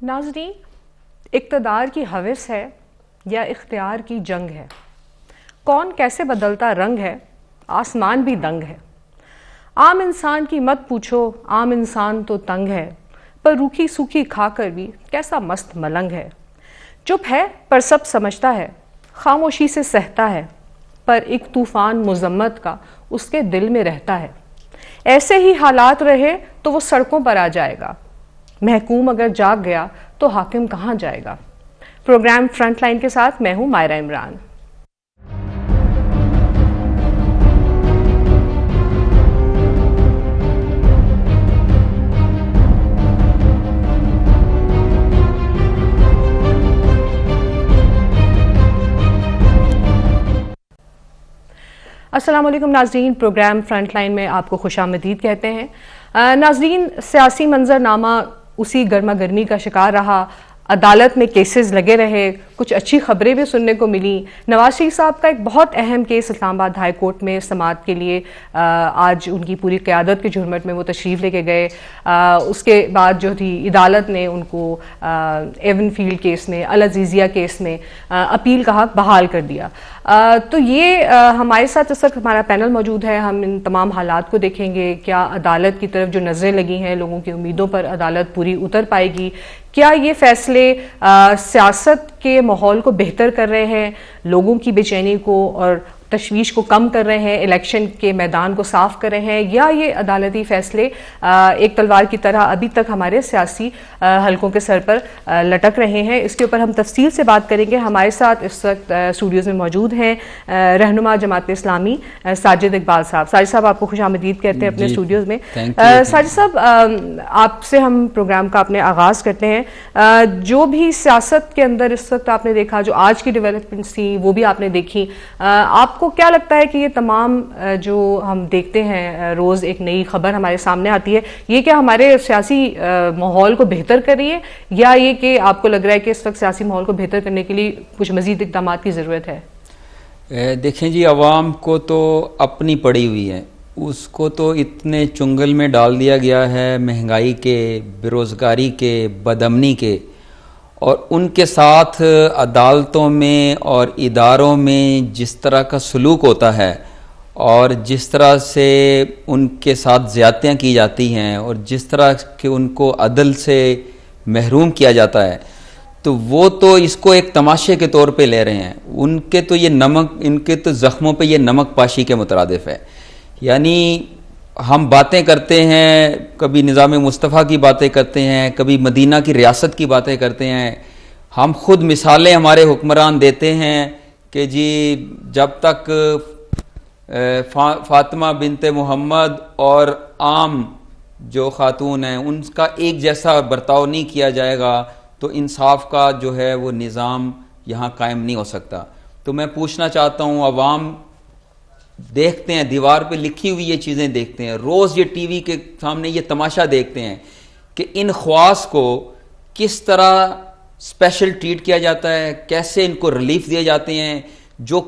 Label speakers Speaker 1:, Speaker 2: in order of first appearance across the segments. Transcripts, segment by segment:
Speaker 1: ناظرین، اقتدار کی ہوس ہے یا اختیار کی جنگ ہے؟ کون کیسے بدلتا رنگ ہے، آسمان بھی دنگ ہے۔ عام انسان کی مت پوچھو، عام انسان تو تنگ ہے، پر روکھی سوکھی کھا کر بھی کیسا مست ملنگ ہے۔ چپ ہے پر سب سمجھتا ہے، خاموشی سے سہتا ہے، پر ایک طوفان مذمت کا اس کے دل میں رہتا ہے۔ ایسے ہی حالات رہے تو وہ سڑکوں پر آ جائے گا، محکوم اگر جاگ گیا تو حاکم کہاں جائے گا۔ پروگرام فرنٹ لائن کے ساتھ میں ہوں مائرہ عمران۔ السلام علیکم ناظرین، پروگرام فرنٹ لائن میں آپ کو خوش آمدید کہتے ہیں۔ ناظرین، سیاسی منظرنامہ اسی گرما گرمی کا شکار رہا، عدالت میں کیسز لگے رہے، کچھ اچھی خبریں بھی سننے کو ملی۔ نواز شریف صاحب کا ایک بہت اہم کیس اسلام آباد ہائی کورٹ میں سماعت کے لیے آج ان کی پوری قیادت کے جھرمٹ میں وہ تشریف لے کے گئے۔ اس کے بعد جو تھی عدالت نے ان کو ایون فیلڈ کیس میں، العزیزیہ کیس میں اپیل کا حق بحال کر دیا۔ تو یہ ہمارے ساتھ اس وقت ہمارا پینل موجود ہے، ہم ان تمام حالات کو دیکھیں گے۔ کیا عدالت کی طرف جو نظریں لگی ہیں، لوگوں کی امیدوں پر عدالت پوری اتر پائے گی؟ کیا یہ فیصلے سیاست کے ماحول کو بہتر کر رہے ہیں، لوگوں کی بے چینی کو اور تشویش کو کم کر رہے ہیں، الیکشن کے میدان کو صاف کر رہے ہیں، یا یہ عدالتی فیصلے ایک تلوار کی طرح ابھی تک ہمارے سیاسی حلقوں کے سر پر لٹک رہے ہیں؟ اس کے اوپر ہم تفصیل سے بات کریں گے۔ ہمارے ساتھ اس وقت اسٹوڈیوز میں موجود ہیں رہنما جماعت اسلامی ساجد اقبال صاحب۔ ساجد صاحب، آپ کو خوش آمدید کہتے ہیں اپنے اسٹوڈیوز میں۔ ساجد صاحب، آپ سے ہم پروگرام کا اپنے آغاز کرتے ہیں۔ جو بھی سیاست کے اندر اس وقت آپ نے دیکھا، جو آج کی ڈیولپمنٹس تھی وہ بھی آپ نے دیکھی، آپ کو کیا لگتا ہے کہ یہ تمام جو ہم دیکھتے ہیں روز ایک نئی خبر ہمارے سامنے آتی ہے، یہ کیا ہمارے سیاسی ماحول کو بہتر کر رہی ہے، یا یہ کہ آپ کو لگ رہا ہے کہ اس وقت سیاسی ماحول کو بہتر کرنے کے لیے کچھ مزید اقدامات کی ضرورت ہے؟
Speaker 2: دیکھیں جی، عوام کو تو اپنی پڑی ہوئی ہے، اس کو تو اتنے چنگل میں ڈال دیا گیا ہے مہنگائی کے، بے روزگاری کے، بدامنی کے، اور ان کے ساتھ عدالتوں میں اور اداروں میں جس طرح کا سلوک ہوتا ہے اور جس طرح سے ان کے ساتھ زیادتیاں کی جاتی ہیں اور جس طرح کہ ان کو عدل سے محروم کیا جاتا ہے، تو وہ تو اس کو ایک تماشے کے طور پہ لے رہے ہیں۔ ان کے تو زخموں پہ یہ نمک پاشی کے مترادف ہے۔ یعنی ہم باتیں کرتے ہیں، کبھی نظام مصطفیٰ کی باتیں کرتے ہیں، کبھی مدینہ کی ریاست کی باتیں کرتے ہیں، ہم خود مثالیں ہمارے حکمران دیتے ہیں کہ جی جب تک فاطمہ بنت محمد اور عام جو خاتون ہیں ان کا ایک جیسا برتاؤ نہیں کیا جائے گا تو انصاف کا جو ہے وہ نظام یہاں قائم نہیں ہو سکتا۔ تو میں پوچھنا چاہتا ہوں، عوام دیکھتے ہیں، دیوار پہ لکھی ہوئی یہ چیزیں دیکھتے ہیں، روز یہ ٹی وی کے سامنے یہ تماشا دیکھتے ہیں کہ ان خواص کو کس طرح اسپیشل ٹریٹ کیا جاتا ہے، کیسے ان کو ریلیف دیے جاتے ہیں۔ جو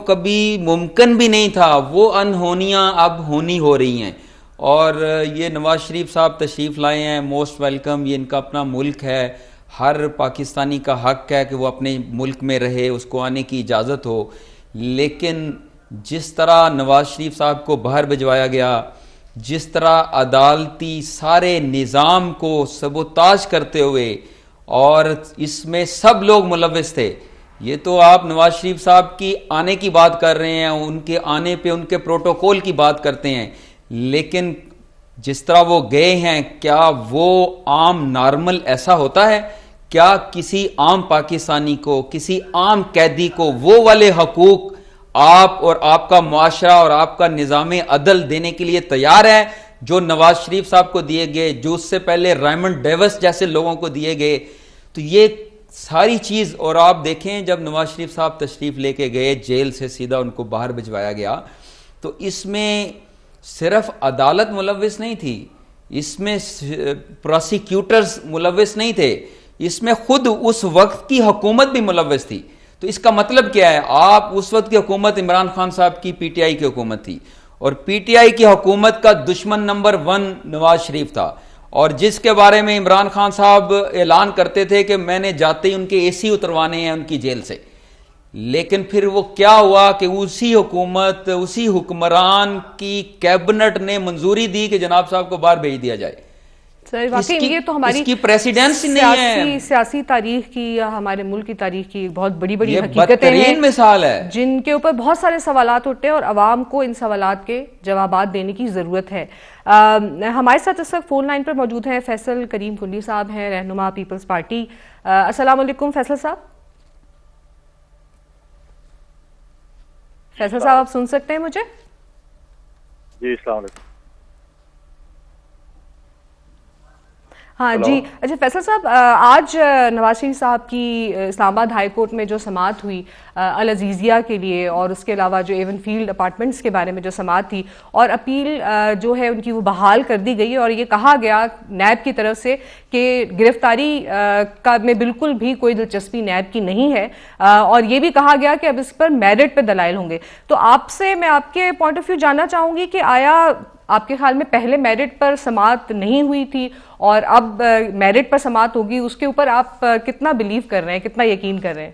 Speaker 2: کبھی ممکن بھی نہیں تھا وہ انہونیاں اب ہونی ہو رہی ہیں۔ اور یہ نواز شریف صاحب تشریف لائے ہیں، موسٹ ویلکم۔ یہ ان کا اپنا ملک ہے، ہر پاکستانی کا حق ہے کہ وہ اپنے ملک میں رہے، اس کو آنے کی اجازت ہو، لیکن جس طرح نواز شریف صاحب کو باہر بھجوایا گیا، جس طرح عدالتی سارے نظام کو سبوتاژ کرتے ہوئے، اور اس میں سب لوگ ملوث تھے۔ یہ تو آپ نواز شریف صاحب کی آنے کی بات کر رہے ہیں، ان کے آنے پہ ان کے پروٹوکول کی بات کرتے ہیں، لیکن جس طرح وہ گئے ہیں، کیا وہ عام نارمل ایسا ہوتا ہے؟ کیا کسی عام پاکستانی کو، کسی عام قیدی کو وہ والے حقوق آپ اور آپ کا معاشرہ اور آپ کا نظام عدل دینے کے لیے تیار ہے جو نواز شریف صاحب کو دیے گئے، جو اس سے پہلے ریمنڈ ڈیوس جیسے لوگوں کو دیے گئے؟ تو یہ ساری چیز، اور آپ دیکھیں جب نواز شریف صاحب تشریف لے کے گئے جیل سے سیدھا ان کو باہر بھجوایا گیا، تو اس میں صرف عدالت ملوث نہیں تھی، اس میں پروسیکیوٹرز ملوث نہیں تھے، اس میں خود اس وقت کی حکومت بھی ملوث تھی۔ تو اس کا مطلب کیا ہے؟ آپ اس وقت کی حکومت عمران خان صاحب کی پی ٹی آئی کی حکومت تھی، اور پی ٹی آئی کی حکومت کا دشمن نمبر 1 نواز شریف تھا، اور جس کے بارے میں عمران خان صاحب اعلان کرتے تھے کہ میں نے جاتے ہی ان کے اے سی اتروانے ہیں ان کی جیل سے، لیکن پھر وہ کیا ہوا کہ اسی حکومت، اسی حکمران کی کیبنٹ نے منظوری دی کہ جناب صاحب کو باہر بھیج دیا جائے.
Speaker 1: واقعی یہ تو ہماری
Speaker 2: اس کی پریسیڈنسی نہیں ہے،
Speaker 1: سیاسی تاریخ کی یا ہمارے ملک کی تاریخ کی بہت بڑی بڑی
Speaker 2: یہ
Speaker 1: حقیقتیں ہیں،
Speaker 2: بدترین مثال ہے
Speaker 1: جن کے اوپر بہت سارے سوالات اٹھتے ہیں اور عوام کو ان سوالات کے جوابات دینے کی ضرورت ہے. ہمارے ساتھ اس وقت فون لائن پر موجود ہیں فیصل کریم کنڈی صاحب ہیں، رہنما پیپلز پارٹی. السلام علیکم فیصل صاحب. فیصل صاحب آپ سن سکتے ہیں مجھے؟
Speaker 3: جی السلام علیکم.
Speaker 1: ہاں جی. اچھا فیصل صاحب، آج نواز شریف صاحب کی اسلام آباد ہائی کورٹ میں جو سماعت ہوئی العزیزیہ کے لیے، اور اس کے علاوہ جو ایون فیلڈ اپارٹمنٹس کے بارے میں جو سماعت تھی، اور اپیل جو ہے ان کی وہ بحال کر دی گئی، اور یہ کہا گیا نیب کی طرف سے کہ گرفتاری کا میں بالکل بھی کوئی دلچسپی نیب کی نہیں ہے، اور یہ بھی کہا گیا کہ اب اس پر میرٹ پہ دلائل ہوں گے. تو آپ سے میں آپ کے پوائنٹ آف ویو جاننا چاہوں گی کہ آیا آپ کے خیال میں پہلے میرٹ پر سماعت نہیں ہوئی تھی اور اب میرٹ پر سماعت ہوگی، اس کے اوپر آپ کتنا بلیو کر رہے ہیں، کتنا یقین کر رہے ہیں؟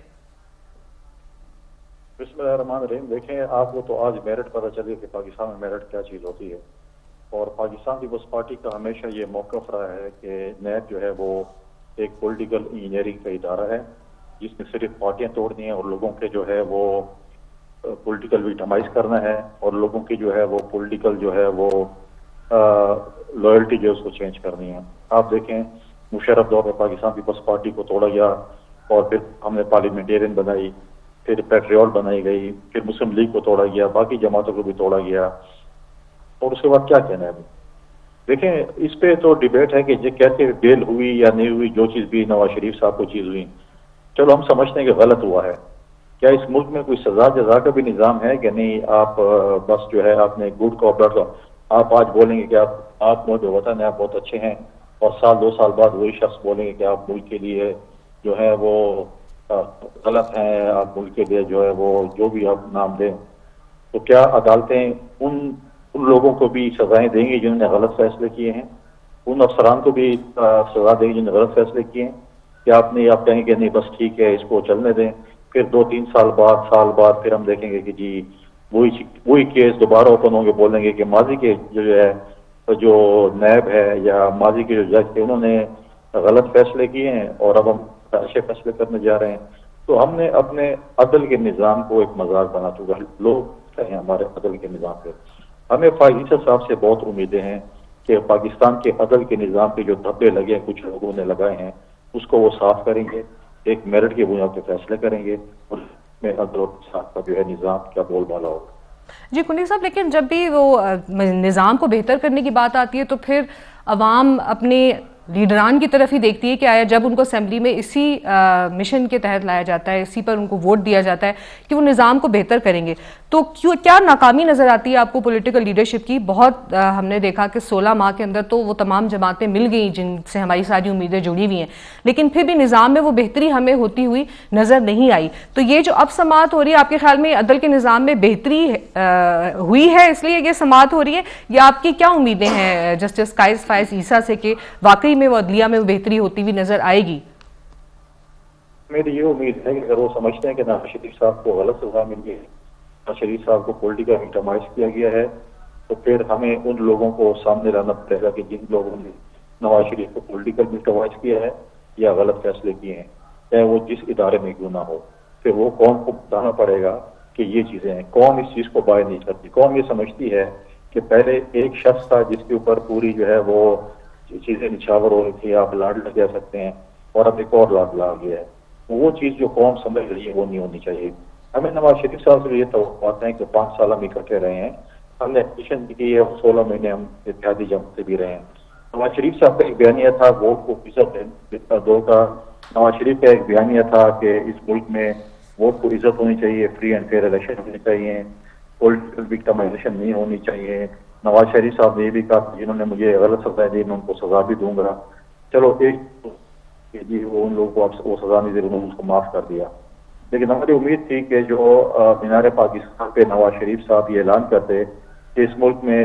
Speaker 3: بسم اللہ الرحمن الرحیم. دیکھیں آپ کو تو آج میرٹ پتہ چلے کہ پاکستان میں میرٹ کیا چیز ہوتی ہے، اور پاکستان پیپلز پارٹی کا ہمیشہ یہ موقف رہا ہے کہ نیب جو ہے وہ ایک پولیٹیکل انجینئرنگ کا ادارہ ہے جس نے صرف پارٹیاں توڑنی ہیں اور لوگوں کے جو ہے وہ پولیٹیکل ویٹمائز کرنا ہے، اور لوگوں کی جو ہے وہ پولیٹیکل جو ہے وہ لائلٹی جو ہے اس کو چینج کرنی ہے. آپ دیکھیں مشرف دور میں پاکستان پیپلز پارٹی کو توڑا گیا، اور پھر ہم نے پارلیمنٹیرین بنائی، پھر پیٹریول بنائی گئی، پھر مسلم لیگ کو توڑا گیا، باقی جماعتوں کو بھی توڑا گیا، اور اس کے بعد کیا کہنا ہے ابھی. دیکھیں اس پہ تو ڈیبیٹ ہے کہ یہ کیسے ڈیل ہوئی یا نہیں ہوئی، جو چیز بھی نواز شریف صاحب کو چیز ہوئی، چلو ہم سمجھتے ہیں کہ غلط ہوا ہے. کیا اس ملک میں کوئی سزا جزا کا بھی نظام ہے کہ نہیں؟ آپ بس جو ہے آپ نے گڈ کو آپ آج بولیں گے کہ آپ ملک وطن ہیں، آپ بہت اچھے ہیں، اور سال دو سال بعد وہی شخص بولیں گے کہ آپ ملک کے لیے جو ہے وہ غلط ہیں، آپ ملک کے لیے جو ہے وہ جو بھی آپ نام دیں. تو کیا عدالتیں ان لوگوں کو بھی سزائیں دیں گی جنہوں نے غلط فیصلے کیے ہیں؟ ان افسران کو بھی سزا دیں گی جنہوں نے غلط فیصلے کیے ہیں؟ کہ آپ کہیں گے نہیں بس ٹھیک ہے اس کو چلنے دیں، پھر 2-3 سال بعد پھر ہم دیکھیں گے کہ جی وہی کیس دوبارہ اوپن ہوں گے، بولیں گے کہ ماضی کے جو نیب ہے یا ماضی کے جو جج تھے انہوں نے غلط فیصلے کیے ہیں اور اب ہم اچھے فیصلے کرنے جا رہے ہیں. تو ہم نے اپنے عدل کے نظام کو ایک مذاق بنا چکا ہے. لوگ کہیں ہمارے عدل کے نظام پہ ہمیں فائز صاحب سے بہت امیدیں ہیں کہ پاکستان کے عدل کے نظام پہ جو دھبے لگے ہیں کچھ لوگوں نے لگائے ہیں اس کو وہ صاف کریں گے، ایک میرٹ کی بنیاد پہ فیصلے کریں گے، اور میں عدل و انصاف کا جو ہے نظام کیا بول بالا ہوگا.
Speaker 1: جی کنڈی صاحب، لیکن جب بھی وہ نظام کو بہتر کرنے کی بات آتی ہے تو پھر عوام اپنے لیڈران کی طرف ہی دیکھتی ہے کہ آیا جب ان کو اسمبلی میں اسی مشن کے تحت لایا جاتا ہے، اسی پر ان کو ووٹ دیا جاتا ہے کہ وہ نظام کو بہتر کریں گے، تو کیا ناکامی نظر آتی ہے آپ کو پولیٹیکل لیڈرشپ کی؟ بہت ہم نے دیکھا کہ 16 ماہ کے اندر تو وہ تمام جماعتیں مل گئیں جن سے ہماری ساری امیدیں جڑی ہوئی ہیں، لیکن پھر بھی نظام میں وہ بہتری ہمیں ہوتی ہوئی نظر نہیں آئی. تو یہ جو اب سماعت ہو رہی ہے، آپ کے خیال میں عدل کے نظام میں بہتری ہوئی ہے اس لیے یہ سماعت ہو رہی ہے، یا آپ کی کیا امیدیں ہیں جسٹس قائس فائز عیسیٰ سے کہ واقعی میں وہ عدلیہ میں بہتری ہوتی ہوئی نظر آئے گی؟
Speaker 3: میری یہ امید ہے کہ اگر وہ سمجھتے ہیں کہ نواز شریف صاحب کو غلط سزا مل گئی، نواز شریف صاحب کو پولیٹیکل ویٹمائز کیا گیا ہے، تو پھر ہمیں ان لوگوں کو سامنے لانا پڑے گا کہ جن لوگوں نے نواز شریف کو پولیٹیکل ویٹمائز کیا ہے یا غلط فیصلے کیے ہیں، چاہے وہ جس ادارے میں کیوں نہ ہو. پھر وہ قوم کو بتانا پڑے گا کہ یہ چیزیں ہیں. قوم اس چیز کو باید نہیں کرتی. قوم یہ سمجھتی ہے کہ پہلے ایک شخص تھا جس کے اوپر پوری جو ہے وہ چیزیں نچھاور ہو رہی تھی، آپ لاڈ لگا سکتے ہیں، اور اب ایک اور لاڈ لا گیا ہے. وہ چیز جو قوم سمجھ رہی ہے وہ نہیں ہونی چاہیے. ہمیں نواز شریف صاحب سے یہ توقعات ہیں کہ 5 سال ہم اکٹھے رہے ہیں، ہم نے ایڈمیشن بھی کی ہے، 16 مہینے ہم اتحادی جماعت سے بھی رہے ہیں. نواز شریف صاحب کا ایک بیانیہ تھا ووٹ کو فیصد دو کا. نواز شریف کا ایک بیانیہ تھا کہ اس ملک میں ووٹ کو عزت ہونی چاہیے، فری اینڈ فیئر الیکشن ہونے چاہیے، پولیٹیکل وکٹمائزیشن نہیں ہونی چاہیے. نواز شریف صاحب نے یہ بھی کہا جنہوں نے مجھے غلط سزا دی میں ان کو سزا بھی دوں گا. چلو ایک جی وہ ان لوگوں کو وہ سزا نہیں دی، انہوں نے اس کو معاف کر دیا. لیکن ہماری امید تھی کہ جو مینار پاکستان پہ نواز شریف صاحب یہ اعلان کرتے کہ اس ملک میں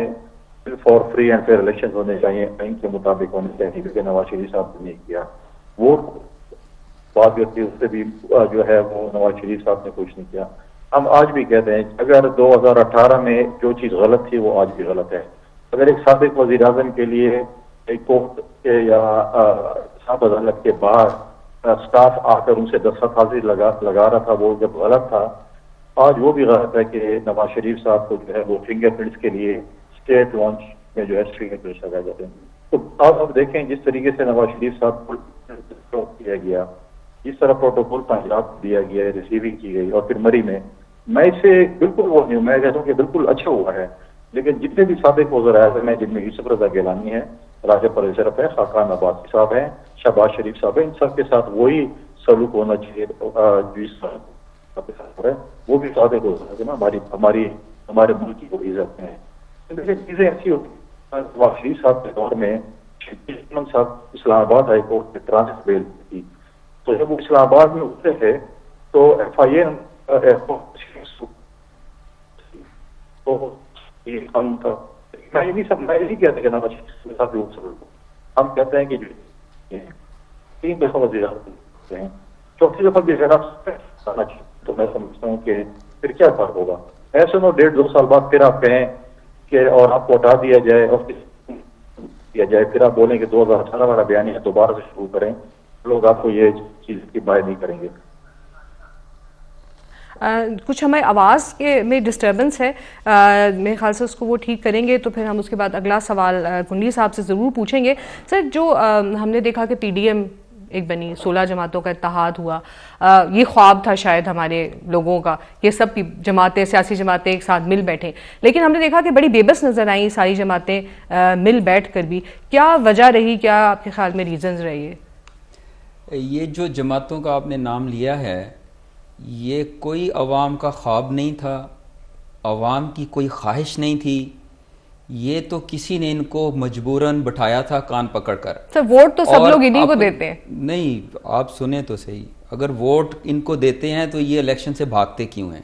Speaker 3: for free and fair election ہونے چاہیے، آئین کے مطابق ہونے چاہیے، کیونکہ نواز شریف صاحب نے نہیں کیا. ووٹ بات کرتی اس سے بھی جو ہے وہ نواز شریف صاحب نے کچھ نہیں کیا. ہم آج بھی کہتے ہیں اگر 2018 میں جو چیز غلط تھی وہ آج بھی غلط ہے. اگر ایک سابق وزیر اعظم کے لیے ایک کورٹ کے یا صاحب عدالت کے باہر اسٹاف آ کر ان سے دستخط لگا رہا تھا، وہ جب غلط تھا، آج وہ بھی غلط ہے کہ نواز شریف صاحب کو جو ہے وہ فنگر پرنٹس کے لیے اسٹیٹ لانچ میں جو ہے فنگر پرنٹس لگائے جاتے ہیں. تو آپ اب دیکھیں جس طریقے سے نواز شریف صاحب کو کیا گیا، جس طرح پروٹوکول پنجاب دیا گیا، ریسیونگ کی گئی، اور پھر مری میں اس سے بالکل وہ نہیں ہوں، میں کہتا ہوں کہ بالکل اچھا ہوا ہے. لیکن جتنے بھی سابق وزراء اعظم ہیں، جن میں یوسف رضا گیلانی ہے، راجہ پرویز اشرف ہے، خاقان عباسی صاحب ہیں، شہباز شریف صاحب ہیں، ان سب کے ساتھ وہی سلوک ہونا چاہیے ہے. وہ بھی سابق وزراء اعظم ہمارے ملک کی کوئی عزت میں ہے. لیکن چیزیں ایسی ہوتی ہیں. نواز شریف صاحب کے دور میں صاحب اسلام آباد ہائی کورٹ میں ٹرانزٹ بیل تھی، تو جب وہ اسلام آباد میں اترے تھے تو ایف آئی اے میں نہیں کہتے کہ نواز شریف کے ساتھ ہم کہتے ہیں کہ تین دفعہ وزیر اعظم ہیں، چوتھی دفعہ بھی اگر آپ تو میں سمجھتا ہوں کہ پھر کیا فرق ہوگا. ایسے نو 1.5-2 سال بعد پھر آپ کہیں کہ اور آپ کو ہٹا دیا جائے اور پھر آپ بولیں کہ 2018 والا بیانیہ دوبارہ سے شروع کریں، لوگ آپ کو یہ چیز کی بات نہیں کریں گے.
Speaker 1: کچھ ہمیں آواز کے میں ڈسٹربنس ہے، میرے خیال سے اس کو وہ ٹھیک کریں گے تو پھر ہم اس کے بعد اگلا سوال کنڈی صاحب سے ضرور پوچھیں گے. سر، جو ہم نے دیکھا کہ پی ڈی ایم ایک بنی، 16 جماعتوں کا اتحاد ہوا، یہ خواب تھا شاید ہمارے لوگوں کا، یہ سب جماعتیں، سیاسی جماعتیں ایک ساتھ مل بیٹھیں، لیکن ہم نے دیکھا کہ بڑی بے بس نظر آئیں ساری جماعتیں مل بیٹھ کر بھی. کیا وجہ رہی، کیا آپ کے خیال میں ریزنز رہے؟
Speaker 2: یہ جو جماعتوں کا آپ نے نام لیا ہے، یہ کوئی عوام کا خواب نہیں تھا، عوام کی کوئی خواہش نہیں تھی، یہ تو کسی نے ان کو مجبوراً بٹھایا تھا کان پکڑ کر.
Speaker 1: سر، ووٹ تو سب لوگ انہی کو دیتے ہیں.
Speaker 2: نہیں، آپ سنیں تو صحیح، اگر ووٹ ان کو دیتے ہیں تو یہ الیکشن سے بھاگتے کیوں ہیں؟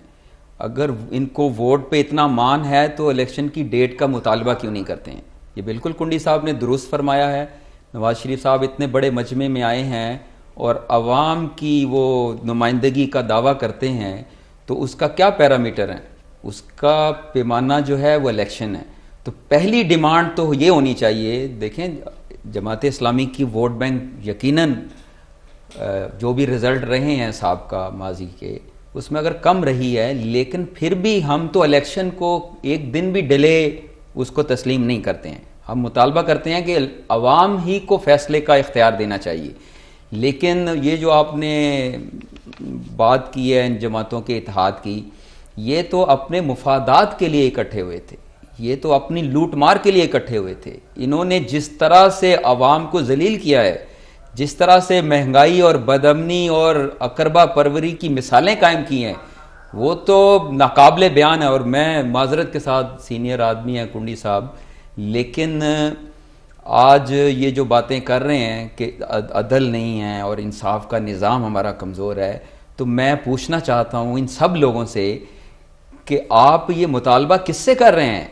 Speaker 2: اگر ان کو ووٹ پہ اتنا مان ہے تو الیکشن کی ڈیٹ کا مطالبہ کیوں نہیں کرتے ہیں؟ یہ بالکل کنڈی صاحب نے درست فرمایا ہے. نواز شریف صاحب اتنے بڑے مجمع میں آئے ہیں اور عوام کی وہ نمائندگی کا دعویٰ کرتے ہیں، تو اس کا کیا پیرامیٹر ہے؟ اس کا پیمانہ جو ہے وہ الیکشن ہے. تو پہلی ڈیمانڈ تو یہ ہونی چاہیے. دیکھیں، جماعت اسلامی کی ووٹ بینک یقیناً جو بھی رزلٹ رہے ہیں سابقہ ماضی کے، اس میں اگر کم رہی ہے، لیکن پھر بھی ہم تو الیکشن کو ایک دن بھی ڈیلے اس کو تسلیم نہیں کرتے ہیں. ہم مطالبہ کرتے ہیں کہ عوام ہی کو فیصلے کا اختیار دینا چاہیے. لیکن یہ جو آپ نے بات کی ہے ان جماعتوں کے اتحاد کی، یہ تو اپنے مفادات کے لیے اکٹھے ہوئے تھے، یہ تو اپنی لوٹ مار کے لیے اکٹھے ہوئے تھے. انہوں نے جس طرح سے عوام کو ذلیل کیا ہے، جس طرح سے مہنگائی اور بدامنی اور اقربا پروری کی مثالیں قائم کی ہیں، وہ تو ناقابل بیان ہے. اور میں معذرت کے ساتھ سینئر آدمی ہیں کنڈی صاحب، لیکن آج یہ جو باتیں کر رہے ہیں کہ عدل نہیں ہے اور انصاف کا نظام ہمارا کمزور ہے، تو میں پوچھنا چاہتا ہوں ان سب لوگوں سے کہ آپ یہ مطالبہ کس سے کر رہے ہیں؟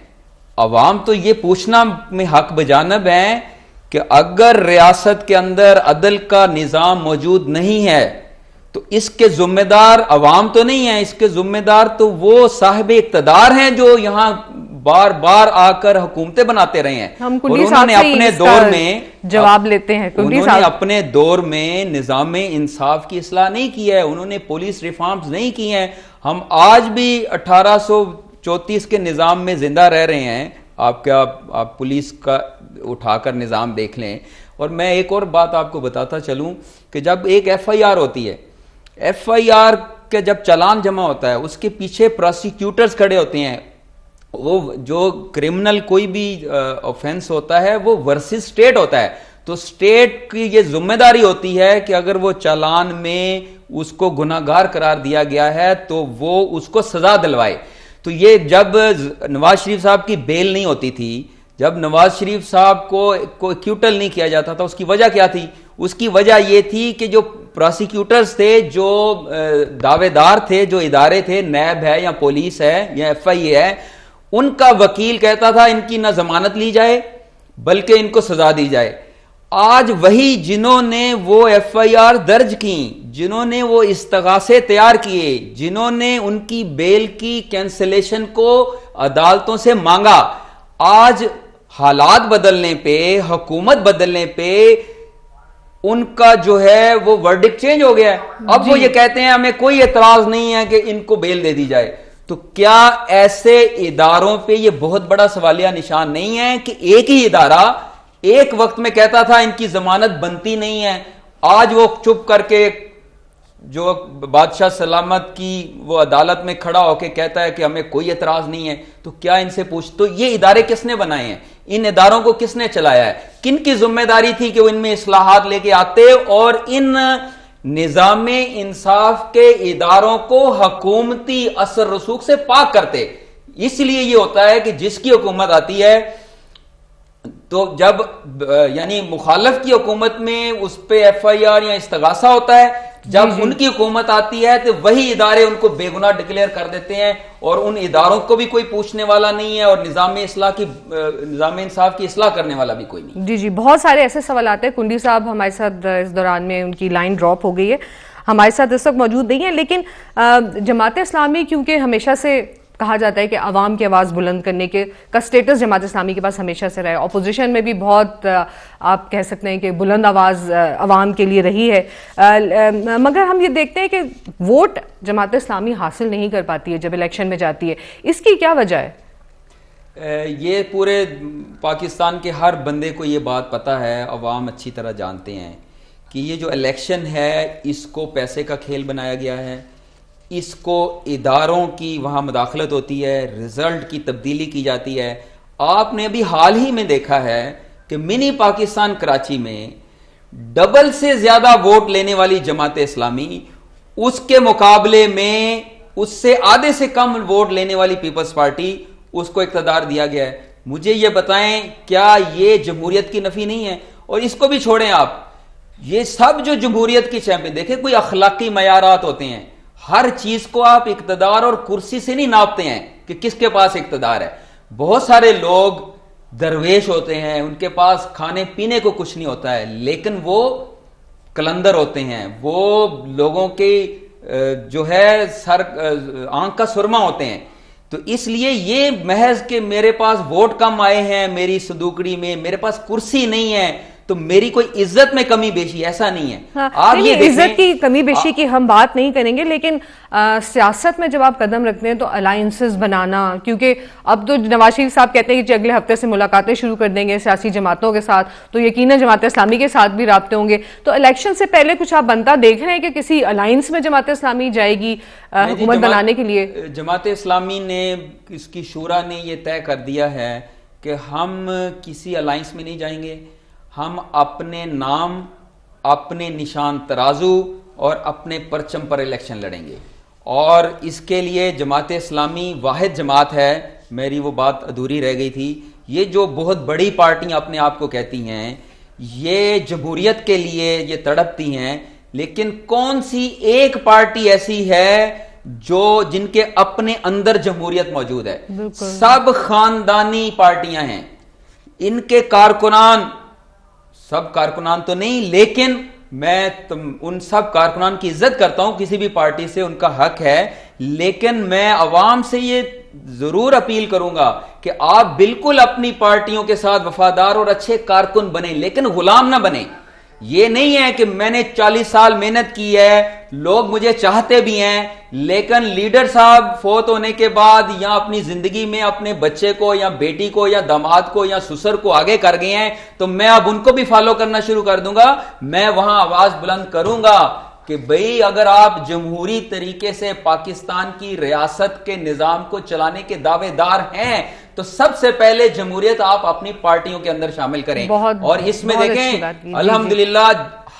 Speaker 2: عوام تو یہ پوچھنا میں حق بجانب ہیں کہ اگر ریاست کے اندر عدل کا نظام موجود نہیں ہے تو اس کے ذمہ دار عوام تو نہیں ہیں، اس کے ذمہ دار تو وہ صاحب اقتدار ہیں جو یہاں بار بار آ کر حکومتیں بناتے رہے ہیں. اور انہوں نے اپنے دور میں
Speaker 1: جواب لیتے ہیں، انہوں
Speaker 2: نے اپنے دور میں نظام انصاف کی اصلاح نہیں کی ہے، انہوں نے پولیس ریفارمز نہیں کی ہیں. ہم آج بھی 1834 کے نظام میں زندہ رہ رہے ہیں. آپ پولیس کا اٹھا کر نظام دیکھ لیں. اور میں ایک اور بات آپ کو بتاتا چلوں کہ جب ایک ایف آئی آر ہوتی ہے، ایف آئی آر کے جب چالان جمع ہوتا ہے، اس کے پیچھے پروسیکیوٹرز کھڑے ہوتے ہیں. وہ جو کرمنل کوئی بھی آفینس ہوتا ہے وہ ورسز سٹیٹ ہوتا ہے، تو سٹیٹ کی یہ ذمہ داری ہوتی ہے کہ اگر وہ چالان میں اس کو گناہگار قرار دیا گیا ہے تو وہ اس کو سزا دلوائے. تو یہ جب نواز شریف صاحب کی بیل نہیں ہوتی تھی، جب نواز شریف صاحب کو ایکیوٹل نہیں کیا جاتا تھا، اس کی وجہ کیا تھی؟ اس کی وجہ یہ تھی کہ جو پروسیکیوٹرز تھے، جو دعوے دار تھے، جو ادارے تھے، نیب ہے یا پولیس ہے یا ایف آئی اے ہے، ان کا وکیل کہتا تھا ان کی نہ ضمانت لی جائے بلکہ ان کو سزا دی جائے. آج وہی جنہوں نے وہ ایف آئی آر درج کی, جنہوں نے وہ استغاثے تیار کیے, جنہوں نے ان کی بیل کی کینسلیشن کو عدالتوں سے مانگا, آج حالات بدلنے پہ, حکومت بدلنے پہ ان کا جو ہے وہ ورڈکٹ چینج ہو گیا ہے. اب وہ یہ کہتے ہیں ہمیں کوئی اعتراض نہیں ہے کہ ان کو بیل دے دی جائے. تو کیا ایسے اداروں پہ یہ بہت بڑا سوالیہ نشان نہیں ہے کہ ایک ہی ادارہ ایک وقت میں کہتا تھا ان کی ضمانت بنتی نہیں ہے, آج وہ چپ کر کے جو بادشاہ سلامت کی وہ عدالت میں کھڑا ہو کے کہتا ہے کہ ہمیں کوئی اعتراض نہیں ہے. تو کیا ان سے پوچھ, تو یہ ادارے کس نے بنائے ہیں, ان اداروں کو کس نے چلایا ہے, کن کی ذمہ داری تھی کہ وہ ان میں اصلاحات لے کے آتے اور ان نظام انصاف کے اداروں کو حکومتی اثر رسوخ سے پاک کرتے. اس لیے یہ ہوتا ہے کہ جس کی حکومت آتی ہے تو جب یعنی مخالف کی حکومت میں اس پہ ایف آئی آر یا استغاثہ ہوتا ہے, جب ان کی حکومت آتی ہے تو وہی ادارے ان کو بے گناہ ڈکلیئر کر دیتے ہیں اور ان اداروں کو بھی کوئی پوچھنے والا نہیں ہے اور نظام انصاف کی اصلاح کرنے والا بھی کوئی نہیں.
Speaker 1: جی بہت سارے ایسے سوالات ہیں. کنڈی صاحب ہمارے ساتھ اس دوران میں ان کی لائن ڈراپ ہو گئی ہے, ہمارے ساتھ اس وقت موجود نہیں ہے, لیکن جماعت اسلامی کیونکہ ہمیشہ سے کہا جاتا ہے کہ عوام کی آواز بلند کرنے کا سٹیٹس جماعت اسلامی کے پاس ہمیشہ سے رہا ہے, اپوزیشن میں بھی بہت آپ کہہ سکتے ہیں کہ بلند آواز عوام کے لیے رہی ہے, مگر ہم یہ دیکھتے ہیں کہ ووٹ جماعت اسلامی حاصل نہیں کر پاتی ہے جب الیکشن میں جاتی ہے. اس کی کیا وجہ ہے؟
Speaker 2: یہ پورے پاکستان کے ہر بندے کو یہ بات پتہ ہے, عوام اچھی طرح جانتے ہیں کہ یہ جو الیکشن ہے اس کو پیسے کا کھیل بنایا گیا ہے, اس کو اداروں کی وہاں مداخلت ہوتی ہے, رزلٹ کی تبدیلی کی جاتی ہے. آپ نے ابھی حال ہی میں دیکھا ہے کہ منی پاکستان کراچی میں ڈبل سے زیادہ ووٹ لینے والی جماعت اسلامی, اس کے مقابلے میں اس سے آدھے سے کم ووٹ لینے والی پیپلز پارٹی, اس کو اقتدار دیا گیا ہے. مجھے یہ بتائیں کیا یہ جمہوریت کی نفی نہیں ہے؟ اور اس کو بھی چھوڑیں آپ, یہ سب جو جمہوریت کی چیمپئن, دیکھیں کوئی اخلاقی معیارات ہوتے ہیں, ہر چیز کو آپ اقتدار اور کرسی سے نہیں ناپتے ہیں کہ کس کے پاس اقتدار ہے. بہت سارے لوگ درویش ہوتے ہیں, ان کے پاس کھانے پینے کو کچھ نہیں ہوتا ہے, لیکن وہ کلندر ہوتے ہیں, وہ لوگوں کے جو ہے سر آنکھ کا سرما ہوتے ہیں. تو اس لیے یہ محض کہ میرے پاس ووٹ کم آئے ہیں میری صدوقڑی میں, میرے پاس کرسی نہیں ہے تو میری کوئی عزت میں کمی بیشی, ایسا نہیں ہے. آپ یہ
Speaker 1: عزت کی کمی بیشی کی ہم بات نہیں کریں گے, لیکن سیاست میں جب آپ قدم رکھتے ہیں تو الائنسز بنانا, کیونکہ اب تو نواز شریف صاحب کہتے ہیں کہ اگلے ہفتے سے ملاقاتیں شروع کر دیں گے سیاسی جماعتوں کے ساتھ, تو یقیناً جماعت اسلامی کے ساتھ بھی رابطے ہوں گے. تو الیکشن سے پہلے کچھ آپ بنتا دیکھ رہے ہیں کہ کسی الائنس میں جماعت اسلامی جائے گی حکومت بنانے کے لیے؟
Speaker 2: جماعت اسلامی نے, اس کی شورا نے یہ طے کر دیا ہے کہ ہم کسی الائنس میں نہیں جائیں گے, ہم اپنے نام, اپنے نشان ترازو اور اپنے پرچم پر الیکشن لڑیں گے. اور اس کے لیے جماعت اسلامی واحد جماعت ہے. میری وہ بات ادھوری رہ گئی تھی. یہ جو بہت بڑی پارٹیاں اپنے آپ کو کہتی ہیں, یہ جمہوریت کے لیے یہ تڑپتی ہیں, لیکن کون سی ایک پارٹی ایسی ہے جو جن کے اپنے اندر جمہوریت موجود ہے؟ سب خاندانی پارٹیاں ہیں. ان کے کارکنان, سب کارکنان تو نہیں, لیکن میں ان سب کارکنان کی عزت کرتا ہوں, کسی بھی پارٹی سے ان کا حق ہے, لیکن میں عوام سے یہ ضرور اپیل کروں گا کہ آپ بالکل اپنی پارٹیوں کے ساتھ وفادار اور اچھے کارکن بنیں, لیکن غلام نہ بنیں. یہ نہیں ہے کہ میں نے 40 سال محنت کی ہے, لوگ مجھے چاہتے بھی ہیں, لیکن لیڈر صاحب فوت ہونے کے بعد یا اپنی زندگی میں اپنے بچے کو یا بیٹی کو یا داماد کو یا سسر کو آگے کر گئے ہیں, تو میں اب ان کو بھی فالو کرنا شروع کر دوں گا. میں وہاں آواز بلند کروں گا کہ بھئی اگر آپ جمہوری طریقے سے پاکستان کی ریاست کے نظام کو چلانے کے دعوے دار ہیں تو سب سے پہلے جمہوریت آپ اپنی پارٹیوں کے اندر شامل کریں. اور اس میں دیکھیں الحمدللہ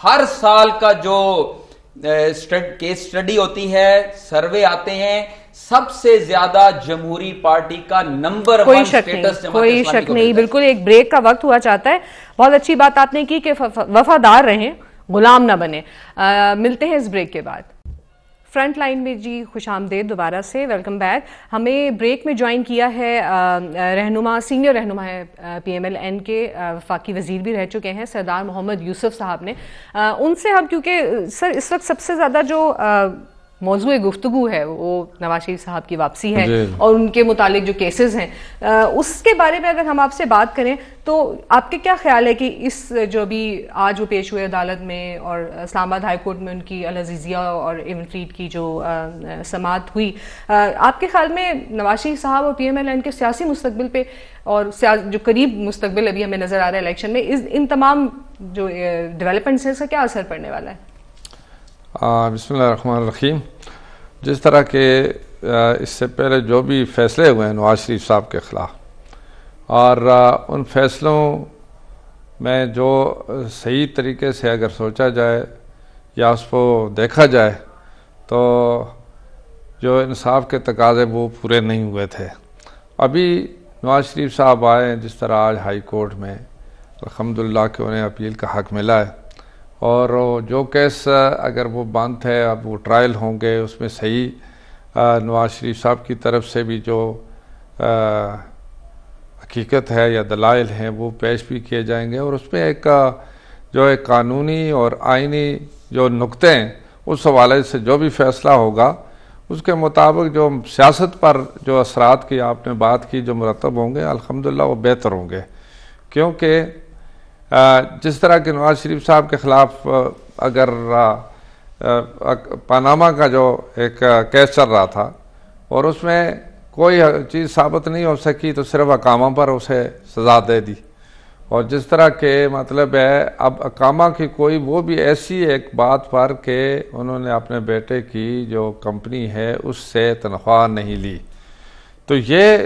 Speaker 2: ہر سال کا جو کیس سٹڈی ہوتی ہے, سروے آتے ہیں, سب سے زیادہ جمہوری پارٹی کا نمبر 1 سٹیٹس جماعت
Speaker 1: کوئی شک نہیں. بالکل ایک بریک کا وقت ہوا چاہتا ہے. بہت اچھی بات آپ نے کی کہ وفادار رہیں, غلام نہ بنے. ملتے ہیں اس بریک کے بعد. فرنٹ لائن میں جی خوش آمدید دوبارہ سے، ویلکم بیک. ہمیں بریک میں جوائن کیا ہے رہنما، سینئر رہنما ہے پی ایم ایل این کے، وفاقی وزیر بھی رہ چکے ہیں، سردار محمد یوسف صاحب نے. ان سے ہم، کیونکہ سر اس وقت سب سے زیادہ جو موضوع گفتگو ہے وہ نواز شریف صاحب کی واپسی ہے اور ان کے متعلق جو کیسز ہیں اس کے بارے میں اگر ہم آپ سے بات کریں تو آپ کے کیا خیال ہے کہ اس جو بھی آج وہ پیش ہوئے عدالت میں اور اسلام آباد ہائی کورٹ میں ان کی العزیزیہ اور ایون فریڈ کی جو سماعت ہوئی، آپ کے خیال میں نواز شریف صاحب اور پی ایم ایل این کے سیاسی مستقبل پہ اور جو قریب مستقبل ابھی ہمیں نظر آ رہا ہے الیکشن میں، ان تمام جو ڈیولپمنٹس ہیں اس کا کیا اثر پڑنے والا ہے؟
Speaker 4: بسم اللہ الرحمن الرحیم. جس طرح کے اس سے پہلے جو بھی فیصلے ہوئے ہیں نواز شریف صاحب کے خلاف، اور ان فیصلوں میں جو صحیح طریقے سے اگر سوچا جائے یا اس کو دیکھا جائے تو جو انصاف کے تقاضے وہ پورے نہیں ہوئے تھے. ابھی نواز شریف صاحب آئے، جس طرح آج ہائی کورٹ میں الحمدللہ کہ انہیں اپیل کا حق ملا ہے، اور جو کیس اگر وہ بند ہے اب وہ ٹرائل ہوں گے، اس میں صحیح نواز شریف صاحب کی طرف سے بھی جو حقیقت ہے یا دلائل ہیں وہ پیش بھی کیے جائیں گے، اور اس میں ایک قانونی اور آئینی جو نقطے ہیں اس حوالے سے جو بھی فیصلہ ہوگا اس کے مطابق جو سیاست پر جو اثرات کی آپ نے بات کی جو مرتب ہوں گے الحمدللہ وہ بہتر ہوں گے. کیونکہ جس طرح کہ نواز شریف صاحب کے خلاف اگر پاناما کا جو ایک کیس چل رہا تھا اور اس میں کوئی چیز ثابت نہیں ہو سکی تو صرف اقامہ پر اسے سزا دے دی، اور جس طرح کے مطلب ہے اب اقامہ کی کوئی وہ بھی ایسی ایک بات پر کہ انہوں نے اپنے بیٹے کی جو کمپنی ہے اس سے تنخواہ نہیں لی، تو یہ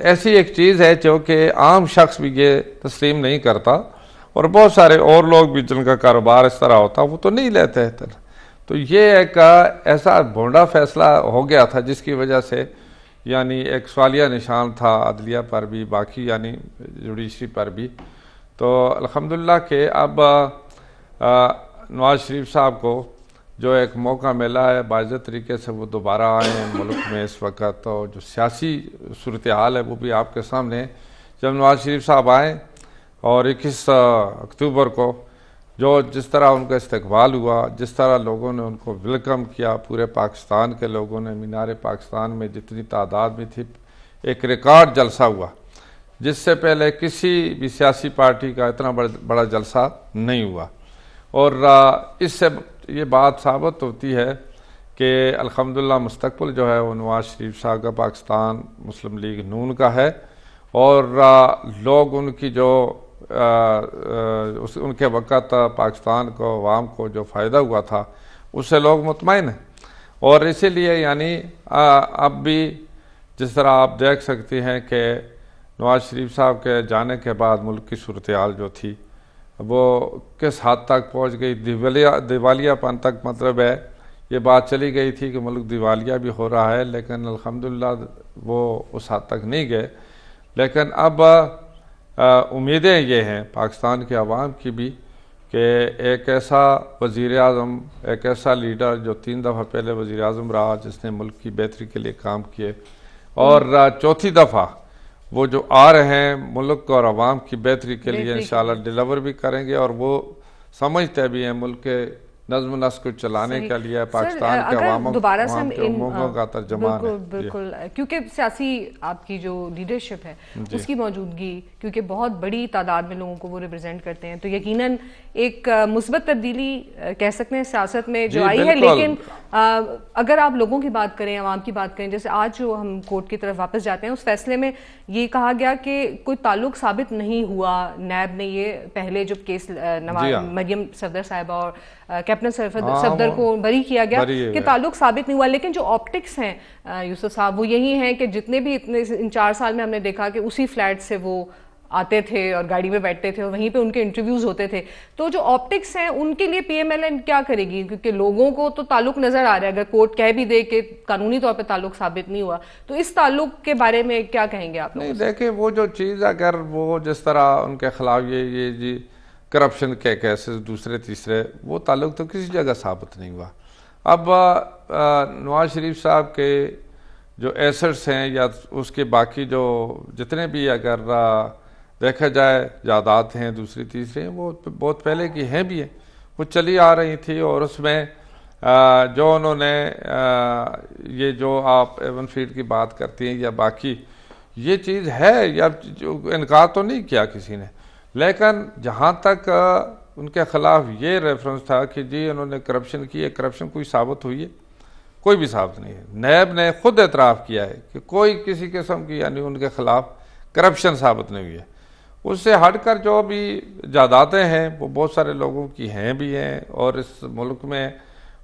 Speaker 4: ایسی ایک چیز ہے جو کہ عام شخص بھی یہ تسلیم نہیں کرتا، اور بہت سارے اور لوگ بھی جن کا کاروبار اس طرح ہوتا وہ تو نہیں لیتے. تو یہ ایک ایسا بھونڈا فیصلہ ہو گیا تھا جس کی وجہ سے یعنی ایک سوالیہ نشان تھا عدلیہ پر بھی، باقی یعنی جوڈیشری پر بھی. تو الحمدللہ کہ اب نواز شریف صاحب کو جو ایک موقع ملا ہے باعزت طریقے سے وہ دوبارہ آئے ہیں ملک میں اس وقت، اور جو سیاسی صورتحال ہے وہ بھی آپ کے سامنے. جب نواز شریف صاحب آئے اور 21 اکتوبر کو جس طرح ان کا استقبال ہوا، جس طرح لوگوں نے ان کو ویلکم کیا، پورے پاکستان کے لوگوں نے، مینار پاکستان میں جتنی تعداد میں تھی، ایک ریکارڈ جلسہ ہوا جس سے پہلے کسی بھی سیاسی پارٹی کا اتنا بڑا جلسہ نہیں ہوا. اور اس سے یہ بات ثابت ہوتی ہے کہ الحمدللہ مستقبل جو ہے وہ نواز شریف صاحب کا پاکستان مسلم لیگ نون کا ہے، اور لوگ ان کی جو ان کے وقت پاکستان کو عوام کو جو فائدہ ہوا تھا اس سے لوگ مطمئن ہیں. اور اسی لیے یعنی اب بھی جس طرح آپ دیکھ سکتی ہیں کہ نواز شریف صاحب کے جانے کے بعد ملک کی صورتحال جو تھی وہ کس حد تک پہنچ گئی، دیوالیہ پن تک، مطلب ہے یہ بات چلی گئی تھی کہ ملک دیوالیہ بھی ہو رہا ہے، لیکن الحمدللہ وہ اس حد تک نہیں گئے. لیکن اب امیدیں یہ ہیں پاکستان کے عوام کی بھی کہ ایک ایسا وزیر اعظم، ایک ایسا لیڈر جو 3 دفعہ پہلے وزیر اعظم رہا، جس نے ملک کی بہتری کے لیے کام کیے، اور 4تھی دفعہ وہ جو آ رہے ہیں ملک اور عوام کی بہتری کے لیے انشاءاللہ ڈیلیور بھی کریں گے، اور وہ سمجھتے بھی ہیں ملک کے نظم و نسق کو چلانے کے لیے پاکستان کے عوام کا ترجمان ہے.
Speaker 1: بالکل، کیونکہ سیاسی آپ کی جو لیڈرشپ ہے اس کی موجودگی، کیونکہ بہت بڑی تعداد میں لوگوں کو وہ ریپرزینٹ کرتے ہیں، تو یقیناً ایک مثبت تبدیلی کہہ سکتے ہیں سیاست میں جو آئی ہے. لیکن اگر آپ لوگوں کی بات کریں، عوام کی بات کریں، جیسے آج جو ہم کورٹ کی طرف واپس جاتے ہیں اس فیصلے میں یہ کہا گیا کہ کوئی تعلق ثابت نہیں ہوا. نیب نے یہ پہلے جب کیس مریم صفدر صاحبہ اور کیپٹن صفدر کو بری کیا گیا کہ تعلق ثابت نہیں ہوا، لیکن جو آپٹکس ہیں یوسف صاحب وہ یہی ہیں کہ جتنے بھی ان 4 سال میں ہم نے دیکھا کہ اسی فلیٹ سے وہ آتے تھے اور گاڑی میں بیٹھتے تھے اور وہیں پہ ان کے انٹرویوز ہوتے تھے. تو جو آپٹکس ہیں ان کے لیے پی ایم ایل این کیا کرے گی؟ کیونکہ لوگوں کو تو تعلق نظر آ رہا ہے، اگر کورٹ کہہ بھی دے کہ قانونی طور پہ تعلق ثابت نہیں ہوا، تو اس تعلق کے بارے میں کیا کہیں گے آپ لوگ؟
Speaker 4: نہیں دیکھیں، وہ جو چیز اگر وہ جس طرح ان کے خلاف یہ کرپشن کے کیسز دوسرے تیسرے، وہ تعلق تو کسی جگہ ثابت نہیں ہوا. اب نواز شریف صاحب کے جو ایسٹس ہیں یا اس کے باقی جو جتنے بھی اگر دیکھا جائے جائیداد ہیں دوسری تیسری ہیں وہ بہت پہلے کی ہیں بھی ہیں، وہ چلی آ رہی تھی، اور اس میں جو انہوں نے یہ جو آپ ایون فیڈ کی بات کرتی ہیں یا باقی یہ چیز ہے، یا جو انکار تو نہیں کیا کسی نے، لیکن جہاں تک ان کے خلاف یہ ریفرنس تھا کہ جی انہوں نے کرپشن کی ہے، کرپشن کوئی ثابت ہوئی ہے؟ کوئی بھی ثابت نہیں ہے۔ نیب نے خود اعتراف کیا ہے کہ کوئی کسی قسم کی یعنی ان کے خلاف کرپشن ثابت نہیں ہوئی ہے۔ اس سے ہٹ کر جو بھی جائیدادیں ہیں وہ بہت سارے لوگوں کی ہیں بھی ہیں، اور اس ملک میں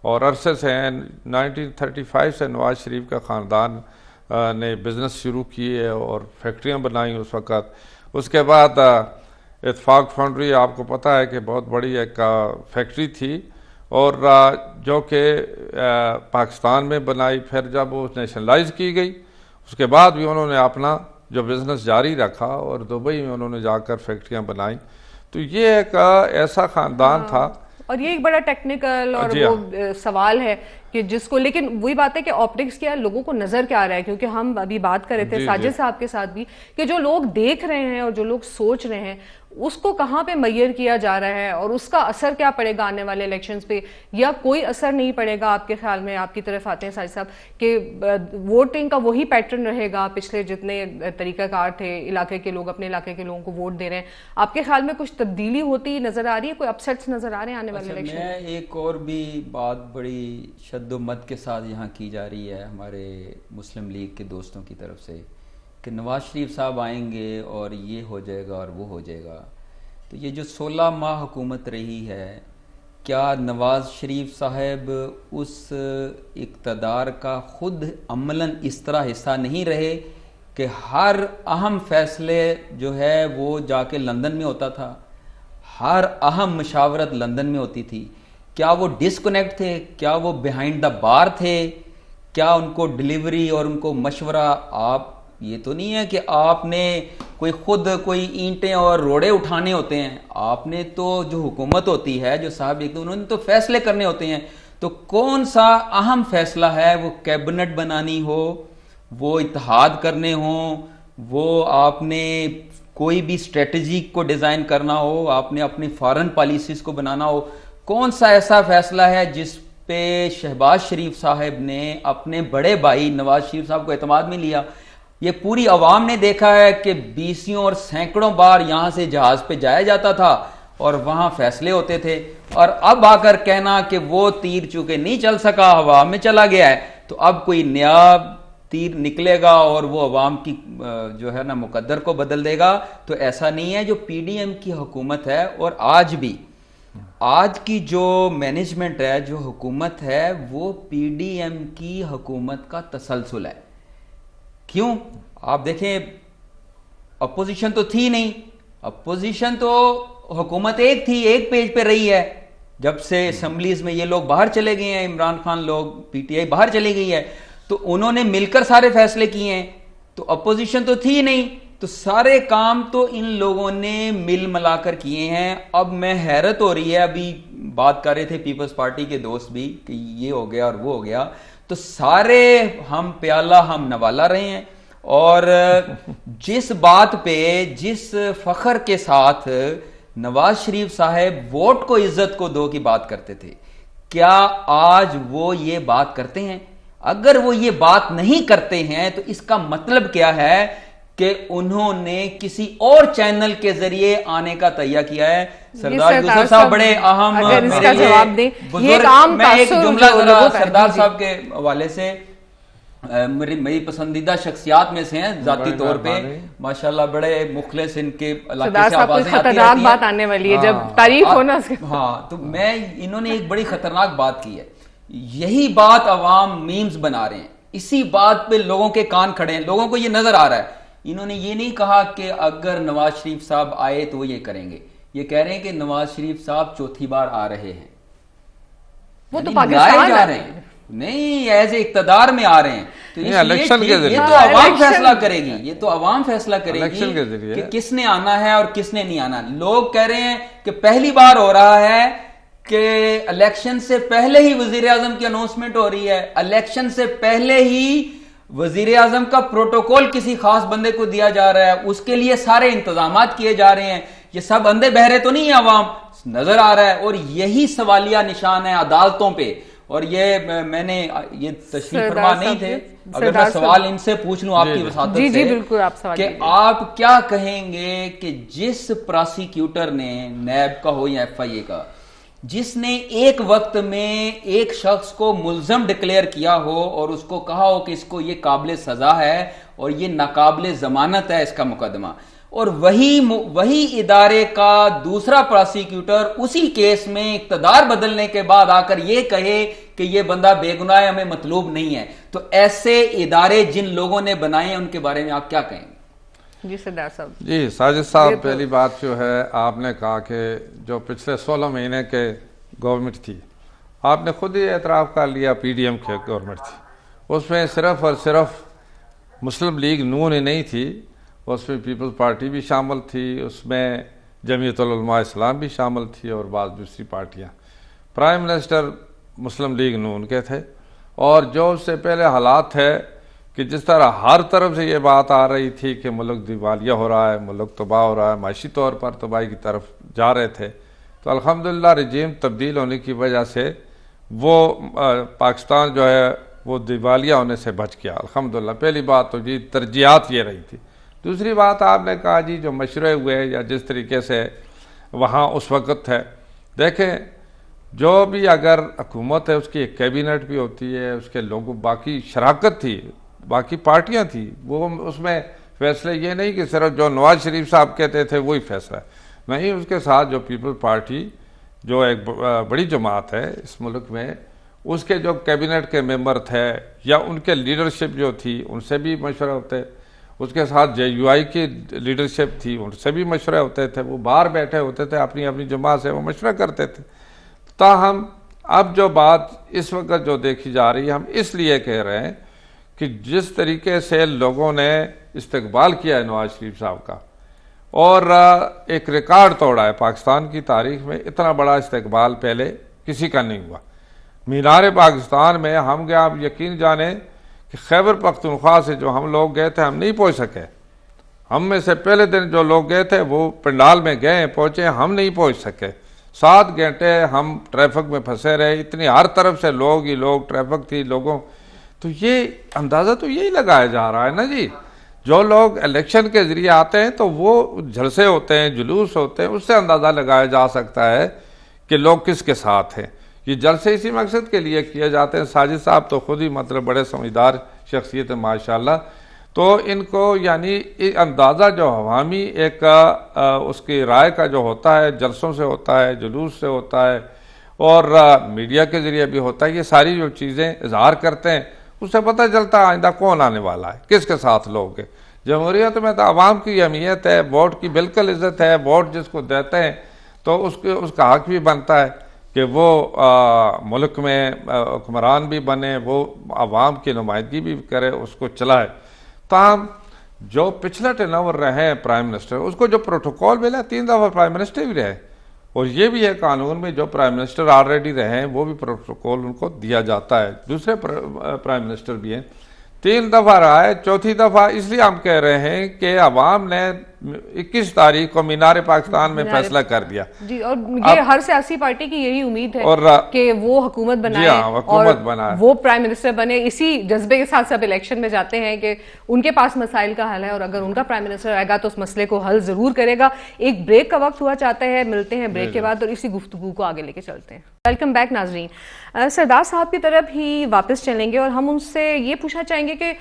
Speaker 4: اور عرصے سے ہیں 1935 سے نواز شریف کا خاندان نے بزنس شروع کیے اور فیکٹریاں بنائیں اس وقت۔ اس کے بعد اتفاق فاؤنڈری آپ کو پتہ ہے کہ بہت بڑی ایک فیکٹری تھی، اور جو کہ پاکستان میں بنائی، پھر جب وہ نیشنلائز کی گئی اس کے بعد بھی انہوں نے اپنا جو بزنس جاری رکھا، اور دبئی میں انہوں نے جا کر فیکٹریاں بنائیں۔ تو یہ ایک ایسا خاندان تھا،
Speaker 1: اور یہ ایک بڑا ٹیکنیکل اور وہ سوال ہے کہ جس کو، لیکن وہی بات ہے کہ آپٹکس کیا ہے، لوگوں کو نظر کیا آ رہا ہے، کیونکہ ہم ابھی بات کر رہے تھے ساجد صاحب کے ساتھ بھی کہ جو لوگ دیکھ رہے ہیں اور جو لوگ سوچ رہے ہیں اس کو کہاں پہ میئر کیا جا رہا ہے، اور اس کا اثر کیا پڑے گا آنے والے الیکشنز پہ، یا کوئی اثر نہیں پڑے گا آپ کے خیال میں؟ آپ کی طرف آتے ہیں ساجد صاحب کہ ووٹنگ کا وہی پیٹرن رہے گا، پچھلے جتنے طریقہ کار تھے، علاقے کے لوگ اپنے علاقے کے لوگوں کو ووٹ دے رہے ہیں، آپ کے خیال میں کچھ تبدیلی ہوتی نظر آ رہی ہے؟ کوئی اپسیٹس نظر آ رہے ہیں آنے والے الیکشن میں؟
Speaker 2: ایک اور بھی بات بڑی شد و مت کے ساتھ یہاں کی جا رہی ہے ہمارے مسلم لیگ کے دوستوں کی طرف سے کہ نواز شریف صاحب آئیں گے اور یہ ہو جائے گا اور وہ ہو جائے گا۔ تو یہ جو 16 ماہ حکومت رہی ہے، کیا نواز شریف صاحب اس اقتدار کا خود عملاً اس طرح حصہ نہیں رہے کہ ہر اہم فیصلے جو ہے وہ جا کے لندن میں ہوتا تھا، ہر اہم مشاورت لندن میں ہوتی تھی؟ کیا وہ ڈسکنیکٹ تھے؟ کیا وہ بیہائنڈ دا بار تھے؟ کیا ان کو ڈیلیوری اور ان کو مشورہ آپ یہ تو نہیں ہے کہ آپ نے خود کوئی اینٹیں اور روڑے اٹھانے ہوتے ہیں، آپ نے تو جو حکومت ہوتی ہے جو صاحب انہوں نے تو فیصلے کرنے ہوتے ہیں۔ تو کون سا اہم فیصلہ ہے، وہ کیبنٹ بنانی ہو، وہ اتحاد کرنے ہوں، وہ آپ نے کوئی بھی اسٹریٹجی کو ڈیزائن کرنا ہو، آپ نے اپنی فارن پالیسیز کو بنانا ہو، کون سا ایسا فیصلہ ہے جس پہ شہباز شریف صاحب نے اپنے بڑے بھائی نواز شریف صاحب کو اعتماد میں لیا؟ یہ پوری عوام نے دیکھا ہے کہ 20 اور سینکڑوں بار یہاں سے جہاز پہ جایا جاتا تھا اور وہاں فیصلے ہوتے تھے، اور اب آ کر کہنا کہ وہ تیر چونکہ نہیں چل سکا ہوا میں چلا گیا ہے، تو اب کوئی نیا تیر نکلے گا اور وہ عوام کی جو ہے نا مقدر کو بدل دے گا؟ تو ایسا نہیں ہے۔ جو پی ڈی ایم کی حکومت ہے، اور آج بھی آج کی جو مینجمنٹ ہے، جو حکومت ہے، وہ پی ڈی ایم کی حکومت کا تسلسل ہے۔ کیوں؟ آپ دیکھیں اپوزیشن تو تھی نہیں، اپوزیشن تو حکومت ایک تھی، ایک پیج پہ رہی ہے، جب سے اسمبلیز میں یہ لوگ باہر چلے گئے ہیں، عمران خان لوگ، پی ٹی آئی باہر چلی گئی ہے، تو انہوں نے مل کر سارے فیصلے کیے ہیں، تو اپوزیشن تو تھی نہیں، تو سارے کام تو ان لوگوں نے مل ملا کر کیے ہیں۔ اب میں حیرت ہو رہی ہے، ابھی بات کر رہے تھے پیپلز پارٹی کے دوست بھی کہ یہ ہو گیا اور وہ ہو گیا، تو سارے ہم پیالہ ہم نوالا رہے ہیں، اور جس بات پہ جس فخر کے ساتھ نواز شریف صاحب ووٹ کو عزت کو دو کی بات کرتے تھے، کیا آج وہ یہ بات کرتے ہیں؟ اگر وہ یہ بات نہیں کرتے ہیں تو اس کا مطلب کیا ہے کہ انہوں نے کسی اور چینل کے ذریعے آنے کا تیہ کیا ہے۔ سردار یوسف صاحب بڑے اہم،
Speaker 1: اگر اس کا جواب دیں،
Speaker 2: یہ ایک عام میں ایک جملہ ذرا سردار صاحب کے حوالے سے، میری پسندیدہ شخصیات میں سے ہیں ذاتی طور پہ، ماشاءاللہ بڑے مخلص، ان کے علاقے سے آوازیں آتی رہتی ہیں،
Speaker 1: خطرناک بات آنے والی ہے جب تعریف ہونا۔
Speaker 2: ہاں، تو انہوں نے ایک بڑی خطرناک بات کی ہے، یہی بات عوام میمز بنا رہے ہیں، اسی بات پہ لوگوں کے کان کھڑے ہیں، لوگوں کو یہ نظر آ رہا ہے۔ انہوں نے یہ نہیں کہا کہ اگر نواز شریف صاحب آئے تو وہ یہ کریں گے، یہ کہہ رہے ہیں کہ نواز شریف صاحب چوتھی بار آ رہے ہیں،
Speaker 1: وہ تو پاکستان
Speaker 2: جا رہے ہیں، نہیں ایز اقتدار میں آ رہے ہیں، تو
Speaker 4: الیکشن کے ذریعے
Speaker 2: یہ تو عوام فیصلہ کرے گی، یہ تو عوام فیصلہ کرے گی کہ کس نے آنا ہے اور کس نے نہیں آنا۔ لوگ کہہ رہے ہیں کہ پہلی بار ہو رہا ہے کہ الیکشن سے پہلے ہی وزیر اعظم کی اناؤنسمنٹ ہو رہی ہے, الیکشن سے پہلے ہی وزیر اعظم کا پروٹوکول کسی خاص بندے کو دیا جا رہا ہے, اس کے لیے سارے انتظامات کیے جا رہے ہیں. یہ سب اندھے بہرے تو نہیں ہیں, عوام نظر آ رہا ہے. اور یہی سوالیہ نشان ہے عدالتوں پہ. اور یہ میں نے یہ تشریف فرما نہیں تھے, اگر میں سوال ان سے پوچھ لوں آپ کی وساطت سے,
Speaker 1: جی بالکل آپ سوال
Speaker 2: کہ آپ کیا کہیں گے کہ جس پراسیکیوٹر نے نیب کا ہو یا ایف آئی اے کا, جس نے ایک وقت میں ایک شخص کو ملزم ڈکلیئر کیا ہو اور اس کو کہا ہو کہ اس کو یہ قابل سزا ہے اور یہ ناقابل ضمانت ہے اس کا مقدمہ, اور وہی ادارے کا دوسرا پراسیکیوٹر اسی کیس میں اقتدار بدلنے کے بعد آ کر یہ کہے کہ یہ بندہ بے گناہ ہمیں مطلوب نہیں ہے, تو ایسے ادارے جن لوگوں نے بنائے ہیں ان کے بارے میں آپ کیا کہیں گے؟
Speaker 1: جی سردار صاحب.
Speaker 4: جی ساجد صاحب, پہلی بات جو ہے آپ نے کہا کہ جو پچھلے 16 مہینے کے گورنمنٹ تھی, آپ نے خود ہی اعتراف کر لیا پی ڈی ایم کی گورنمنٹ تھی, اس میں صرف اور صرف مسلم لیگ نون ہی نہیں تھی, اس میں پیپلز پارٹی بھی شامل تھی, اس میں جمعیت العلماء اسلام بھی شامل تھی اور بعض دوسری پارٹیاں. پرائم منسٹر مسلم لیگ نون کے تھے, اور جو اس سے پہلے حالات ہے کہ جس طرح ہر طرف سے یہ بات آ رہی تھی کہ ملک دیوالیہ ہو رہا ہے, ملک تباہ ہو رہا ہے, معاشی طور پر تباہی کی طرف جا رہے تھے, تو الحمدللہ رجیم تبدیل ہونے کی وجہ سے وہ پاکستان جو ہے وہ دیوالیہ ہونے سے بچ گیا الحمدللہ. پہلی بات تو جی ترجیحات یہ رہی تھی. دوسری بات آپ نے کہا جی جو مشورے ہوئے یا جس طریقے سے وہاں اس وقت ہے, دیکھیں جو بھی اگر حکومت ہے اس کی ایک کیبنٹ بھی ہوتی ہے, اس کے لوگوں باقی شراکت تھی, باقی پارٹیاں تھیں, وہ اس میں فیصلے یہ نہیں کہ صرف جو نواز شریف صاحب کہتے تھے وہی فیصلہ ہے, نہیں, اس کے ساتھ جو پیپل پارٹی جو ایک بڑی جماعت ہے اس ملک میں, اس کے جو کیبنٹ کے ممبر تھے یا ان کے لیڈرشپ جو تھی ان سے بھی مشورے ہوتے, اس کے ساتھ جے یو آئی کی لیڈرشپ تھی ان سے بھی مشورے ہوتے تھے, وہ باہر بیٹھے ہوتے تھے اپنی اپنی جماعت سے وہ مشورہ کرتے تھے. تاہم اب جو بات اس وقت جو دیکھی جا رہی ہے, ہم اس لیے کہہ رہے ہیں کہ جس طریقے سے لوگوں نے استقبال کیا ہے نواز شریف صاحب کا, اور ایک ریکارڈ توڑا ہے پاکستان کی تاریخ میں, اتنا بڑا استقبال پہلے کسی کا نہیں ہوا. مینار پاکستان میں ہم گئے, آپ یقین جانیں کہ خیبر پختونخوا سے جو ہم لوگ گئے تھے ہم نہیں پہنچ سکے. ہم میں سے پہلے دن جو لوگ گئے تھے وہ پنڈال میں گئے, پہنچے, ہم نہیں پہنچ سکے. 7 گھنٹے ہم ٹریفک میں پھنسے رہے, اتنی ہر طرف سے لوگ ہی لوگ, ٹریفک تھی لوگوں. تو یہ اندازہ تو یہی لگایا جا رہا ہے نا جی, جو لوگ الیکشن کے ذریعے آتے ہیں تو وہ جلسے ہوتے ہیں, جلوس ہوتے ہیں, اس سے اندازہ لگایا جا سکتا ہے کہ لوگ کس کے ساتھ ہیں. یہ جلسے اسی مقصد کے لیے کیے جاتے ہیں. ساجد صاحب تو خود ہی مطلب بڑے سمجھدار شخصیت ہیں ماشاءاللہ, تو ان کو یعنی اندازہ جو عوامی ایک اس کی رائے کا جو ہوتا ہے, جلسوں سے ہوتا ہے, جلوس سے ہوتا ہے, اور میڈیا کے ذریعے بھی ہوتا ہے, یہ ساری جو چیزیں اظہار کرتے ہیں اس سے پتہ چلتا ہے آئندہ کون آنے والا ہے, کس کے ساتھ لوگ ہیں. جمہوریت میں تو عوام کی اہمیت ہے, ووٹ کی بالکل عزت ہے, ووٹ جس کو دیتے ہیں تو اس کا حق بھی بنتا ہے کہ وہ ملک میں حکمران بھی بنے, وہ عوام کی نمائندگی بھی کرے, اس کو چلائے. تاہم جو پچھلا ٹرن رہے ہیں پرائم منسٹر, اس کو جو پروٹوکول ملا 3 دفعہ پرائم منسٹر بھی رہے, اور یہ بھی ہے قانون میں جو پرائم منسٹر آلریڈی رہے ہیں وہ بھی پروٹوکول ان کو دیا جاتا ہے. دوسرے پرائم منسٹر بھی ہیں, 3 دفعہ رہا ہے, 4تھی دفعہ اس لیے ہم کہہ رہے ہیں کہ عوام نے 21 تاریخ کو مینار پاکستان میں فیصلہ کر دیا.
Speaker 1: جی, اور یہ ہر سیاسی پارٹی کی یہی امید ہے کہ وہ حکومت بنائے اور وہ پرائم منسٹر بنے. اسی جذبے کے ساتھ سب الیکشن میں جاتے ہیں کہ ان کے پاس مسائل کا حل ہے, اور اگر ان کا پرائم منسٹر آئے گا تو اس مسئلے کو حل ضرور کرے گا. ایک بریک کا وقت ہوا چاہتا ہے, ملتے ہیں بریک کے بعد اور اسی گفتگو کو آگے لے کے چلتے ہیں. ویلکم بیک ناظرین. سردار صاحب کی طرف ہی واپس چلیں گے اور ہم ان سے یہ پوچھنا چاہیں گے کہ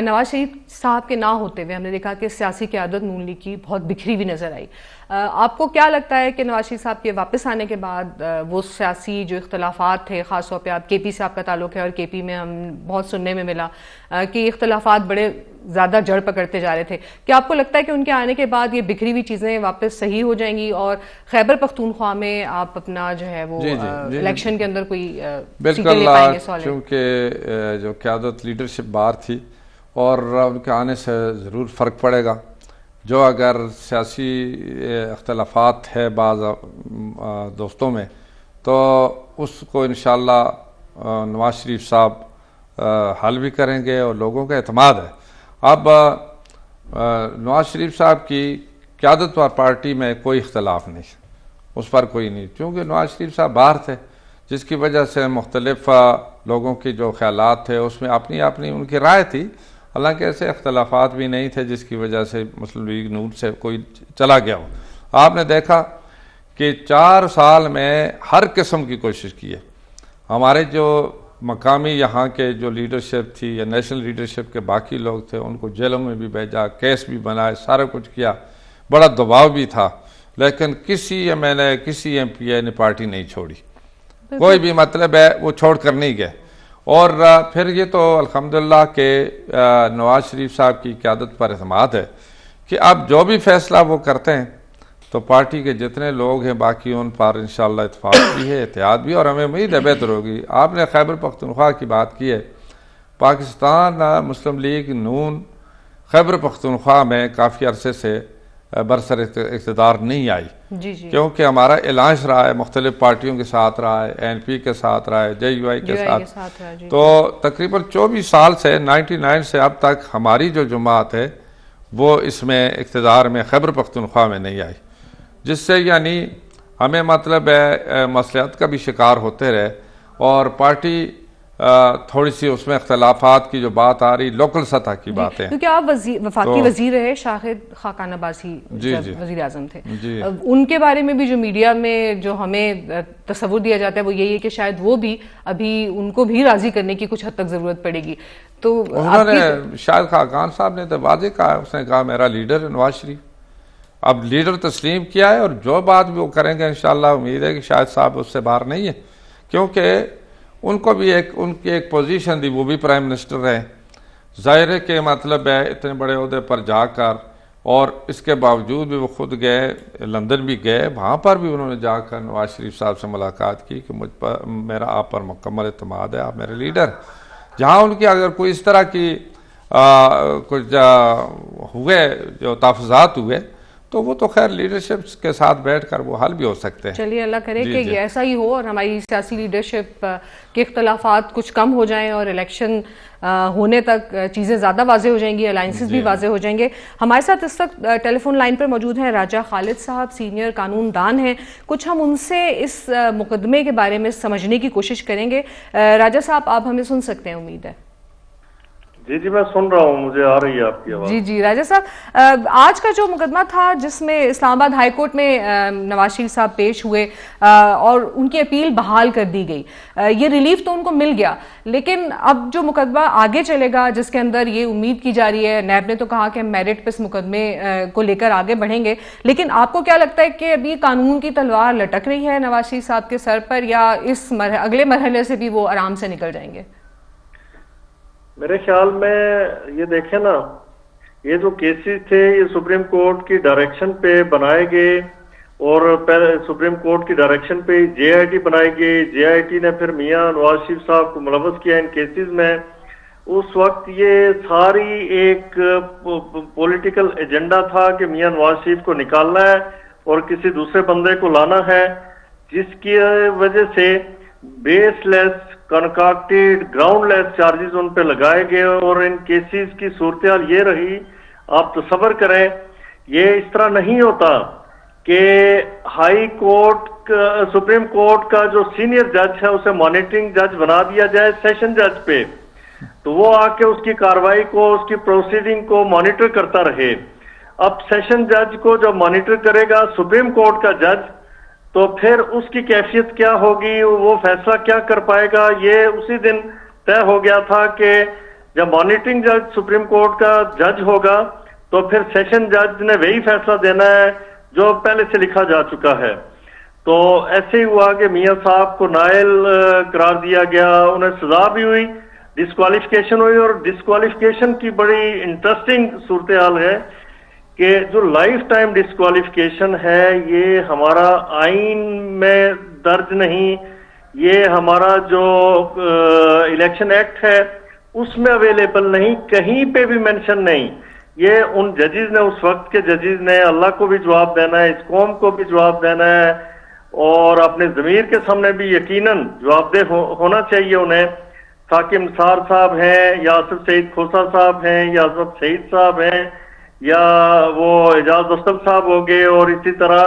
Speaker 1: نواز شریف صاحب کے نہ ہوتے ہوئے ہم نے دیکھا کہ سیاسی قیادت نون لیگ کی بہت بکھری ہوئی نظر آئی. آپ کو کیا لگتا ہے کہ نواز شریف صاحب کے واپس آنے کے بعد وہ سیاسی جو اختلافات تھے, خاص طور پہ آپ کے پی سے آپ کا تعلق ہے اور کے پی میں ہم بہت سننے میں ملا کہ اختلافات بڑے زیادہ جڑ پکڑتے جا رہے تھے, کیا آپ کو لگتا ہے کہ ان کے آنے کے بعد یہ بکھری ہوئی چیزیں واپس صحیح ہو جائیں گی اور خیبر پختونخوا میں آپ اپنا جو ہے وہ الیکشن کے اندر کوئی سیٹیں لے پائیں گے؟ سوال
Speaker 4: چونکہ جو قیادت لیڈرشپ باہر تھی اور ان کے آنے سے ضرور فرق پڑے گا. جو اگر سیاسی اختلافات ہے بعض دوستوں میں تو اس کو انشاءاللہ نواز شریف صاحب حل بھی کریں گے اور لوگوں کا اعتماد ہے. اب نواز شریف صاحب کی قیادت اور پارٹی میں کوئی اختلاف نہیں, اس پر کوئی نہیں, کیونکہ نواز شریف صاحب باہر تھے, جس کی وجہ سے مختلف لوگوں کی جو خیالات تھے اس میں اپنی اپنی ان کی رائے تھی, حالانکہ ایسے اختلافات بھی نہیں تھے جس کی وجہ سے مسلم لیگ نون سے کوئی چلا گیا ہو. آپ نے دیکھا کہ 4 سال میں ہر قسم کی کوشش کی ہے. ہمارے جو مقامی یہاں کے جو لیڈرشپ تھی یا نیشنل لیڈرشپ کے باقی لوگ تھے ان کو جیلوں میں بھی بھیجا, کیس بھی بنائے, سارا کچھ کیا, بڑا دباؤ بھی تھا, لیکن کسی ایم ایل اے کسی ایم پی اے نے پارٹی نہیں چھوڑی, کوئی بھی مطلب ہے وہ چھوڑ کر نہیں گئے. اور پھر یہ تو الحمدللہ کہ نواز شریف صاحب کی قیادت پر اعتماد ہے کہ اب جو بھی فیصلہ وہ کرتے ہیں تو پارٹی کے جتنے لوگ ہیں باقی ان پر انشاءاللہ اتفاق بھی ہے, اتحاد بھی, اور ہمیں امید ہے بہتر ہوگی. آپ نے خیبر پختونخوا کی بات کی ہے, پاکستان مسلم لیگ نون خیبر پختونخوا میں کافی عرصے سے برسر اقتدار نہیں آئی, کیونکہ ہمارا الائنس رہا ہے, مختلف پارٹیوں کے ساتھ رہا ہے, این پی کے ساتھ رہا ہے, جے یو آئی کے ساتھ, تو تقریباً 24 سال سے 99 سے اب تک ہماری جو جماعت ہے وہ اس میں اقتدار میں خیبر پختونخوا میں نہیں آئی, جس سے یعنی ہمیں مطلب ہے مصلحت کا بھی شکار ہوتے رہے, اور پارٹی تھوڑی سی اس میں اختلافات کی جو بات آ رہی لوکل سطح کی بات ہے,
Speaker 1: کیونکہ آپ وفاقی وزیر رہے شاہد خاقان عباسی وزیر اعظم تھے, ان کے بارے میں بھی جو میڈیا میں جو ہمیں تصور دیا جاتا ہے وہ یہی ہے کہ شاید وہ بھی ابھی ان کو بھی راضی کرنے کی کچھ حد تک ضرورت پڑے گی. تو
Speaker 4: انہوں نے شاہد خاقان صاحب نے تو واضح کہا, اس نے کہا میرا لیڈر ہے نواز شریف, اب لیڈر تسلیم کیا ہے اور جو بات بھی وہ کریں گے انشاءاللہ امید ہے کہ شاہد صاحب اس سے باہر نہیں ہے, کیونکہ ان کو بھی ان کی ایک پوزیشن دی, وہ بھی پرائم منسٹر رہے. ظاہر ہے کہ مطلب ہے اتنے بڑے عہدے پر جا کر, اور اس کے باوجود بھی وہ خود گئے, لندن بھی گئے, وہاں پر بھی انہوں نے جا کر نواز شریف صاحب سے ملاقات کی کہ مجھ پر میرا آپ پر مکمل اعتماد ہے, آپ میرے لیڈر. جہاں ان کی اگر کوئی اس طرح کی کچھ ہوئے جو تحفظات ہوئے تو وہ تو خیر لیڈرشپ کے ساتھ بیٹھ کر وہ حل بھی ہو سکتے ہیں.
Speaker 1: چلیے اللہ کرے کہ یہ ایسا ہی ہو اور ہماری سیاسی لیڈرشپ کے اختلافات کچھ کم ہو جائیں اور الیکشن ہونے تک چیزیں زیادہ واضح ہو جائیں گی, الائنسز بھی واضح ہو جائیں گے. ہمارے ساتھ اس وقت ٹیلی فون لائن پر موجود ہیں راجہ خالد صاحب, سینئر قانون دان ہیں. کچھ ہم ان سے اس مقدمے کے بارے میں سمجھنے کی کوشش کریں گے. راجہ صاحب آپ ہمیں سن سکتے ہیں امید ہے؟
Speaker 5: جی میں سن رہا ہوں, مجھے آ رہی ہے آپ کی آواز.
Speaker 1: جی راجہ صاحب, آج کا جو مقدمہ تھا جس میں اسلام آباد ہائی کورٹ میں نواز شریف صاحب پیش ہوئے اور ان کی اپیل بحال کر دی گئی, یہ ریلیف تو ان کو مل گیا, لیکن اب جو مقدمہ آگے چلے گا جس کے اندر یہ امید کی جا رہی ہے, نیب نے تو کہا کہ ہم میرٹ پہ اس مقدمے کو لے کر آگے بڑھیں گے, لیکن آپ کو کیا لگتا ہے کہ ابھی قانون کی تلوار لٹک رہی ہے نواز شریف صاحب کے سر پر, یا اس اگلے مرحلے سے بھی وہ آرام سے نکل جائیں گے؟
Speaker 5: میرے خیال میں یہ دیکھیں نا, یہ جو کیسز تھے یہ سپریم کورٹ کی ڈائریکشن پہ بنائے گئے, اور پہلے سپریم کورٹ کی ڈائریکشن پہ جے آئی ٹی بنائی گئی, جے آئی ٹی نے پھر میاں نواز شریف صاحب کو ملوث کیا ان کیسز میں. اس وقت یہ ساری ایک پولیٹیکل ایجنڈا تھا کہ میاں نواز شریف کو نکالنا ہے اور کسی دوسرے بندے کو لانا ہے, جس کی وجہ سے بیس لیس کنکاکٹیڈ گراؤنڈ لیس چارجز ان پہ لگائے گئے, اور ان کیسز کی صورتحال یہ رہی. آپ تصور کریں, یہ اس طرح نہیں ہوتا کہ ہائی کورٹ سپریم کورٹ کا جو سینئر جج ہے اسے مانیٹرنگ جج بنا دیا جائے سیشن جج پہ, تو وہ آ کے اس کی کاروائی کو, اس کی پروسیڈنگ کو مانیٹر کرتا رہے. اب سیشن جج کو جب مانیٹر کرے گا سپریم کورٹ کا جج, تو پھر اس کی کیفیت کیا ہوگی, وہ فیصلہ کیا کر پائے گا. یہ اسی دن طے ہو گیا تھا کہ جب مانیٹرنگ جج سپریم کورٹ کا جج ہوگا تو پھر سیشن جج نے وہی فیصلہ دینا ہے جو پہلے سے لکھا جا چکا ہے. تو ایسے ہی ہوا کہ میاں صاحب کو نائل قرار دیا گیا, انہیں سزا بھی ہوئی, ڈسکوالیفیکیشن ہوئی, اور ڈسکوالیفیکیشن کی بڑی انٹرسٹنگ صورتحال ہے کہ جو لائف ٹائم ڈسکوالیفیکیشن ہے یہ ہمارا آئین میں درج نہیں, یہ ہمارا جو الیکشن ایکٹ ہے اس میں اویلیبل نہیں, کہیں پہ بھی مینشن نہیں. یہ ان ججز نے, اس وقت کے ججز نے, اللہ کو بھی جواب دینا ہے, اس قوم کو بھی جواب دینا ہے, اور اپنے ضمیر کے سامنے بھی یقیناً جوابدہ ہونا چاہیے انہیں. ثاقب نثار صاحب ہیں یا آصف سعید کھوسا صاحب ہیں یا عظمت سعید صاحب ہیں یا وہ اعجاز افضل صاحب ہو گئے اور اسی طرح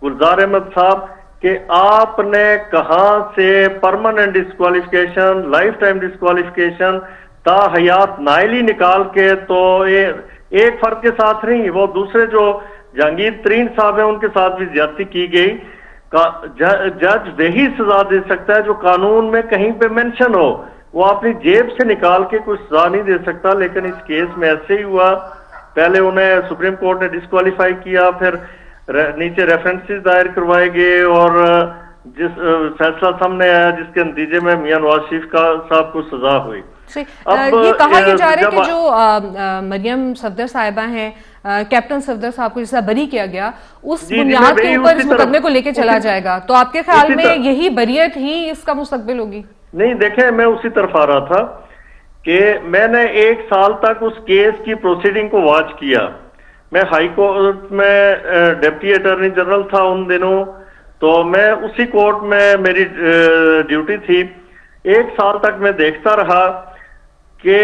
Speaker 5: گلزار احمد صاحب, کہ آپ نے کہاں سے permanent disqualification, life time disqualification تا حیات نائلی نکال کے, تو ایک فرد کے ساتھ نہیں, وہ دوسرے جو جہانگیر ترین صاحب ہیں ان کے ساتھ بھی زیادتی کی گئی. جج وہی سزا دے سکتا ہے جو قانون میں کہیں پہ مینشن ہو, وہ اپنی جیب سے نکال کے کوئی سزا نہیں دے سکتا. لیکن اس کیس میں ایسے ہی ہوا, پہلے انہیں سپریم کورٹ نے ڈسکوالیفائی کیا, پھر نیچے ریفرنسز دائر کروائے گئے اور جس فیصلہ سامنے آیا جس کے نتیجے میں میاں نواز شریف صاحب کو سزا ہوئی.
Speaker 1: یہ کہا یہ جا رہا ہے کہ جو مریم صفدر صاحبہ ہیں, کیپٹن صفدر صاحب کو جیسا بری کیا گیا, اس بنیاد کے اوپر اس مقدمے کو لے کے چلا جائے گا, تو آپ کے خیال میں یہی بریت ہی اس کا مستقبل ہوگی؟
Speaker 5: نہیں, دیکھیں میں اسی طرف آ رہا تھا کہ میں نے 1 سال تک اس کیس کی پروسیڈنگ کو واچ کیا. میں ہائی کورٹ میں ڈپٹی اٹارنی جنرل تھا ان دنوں, تو میں اسی کورٹ میں میری ڈیوٹی تھی. 1 سال تک میں دیکھتا رہا کہ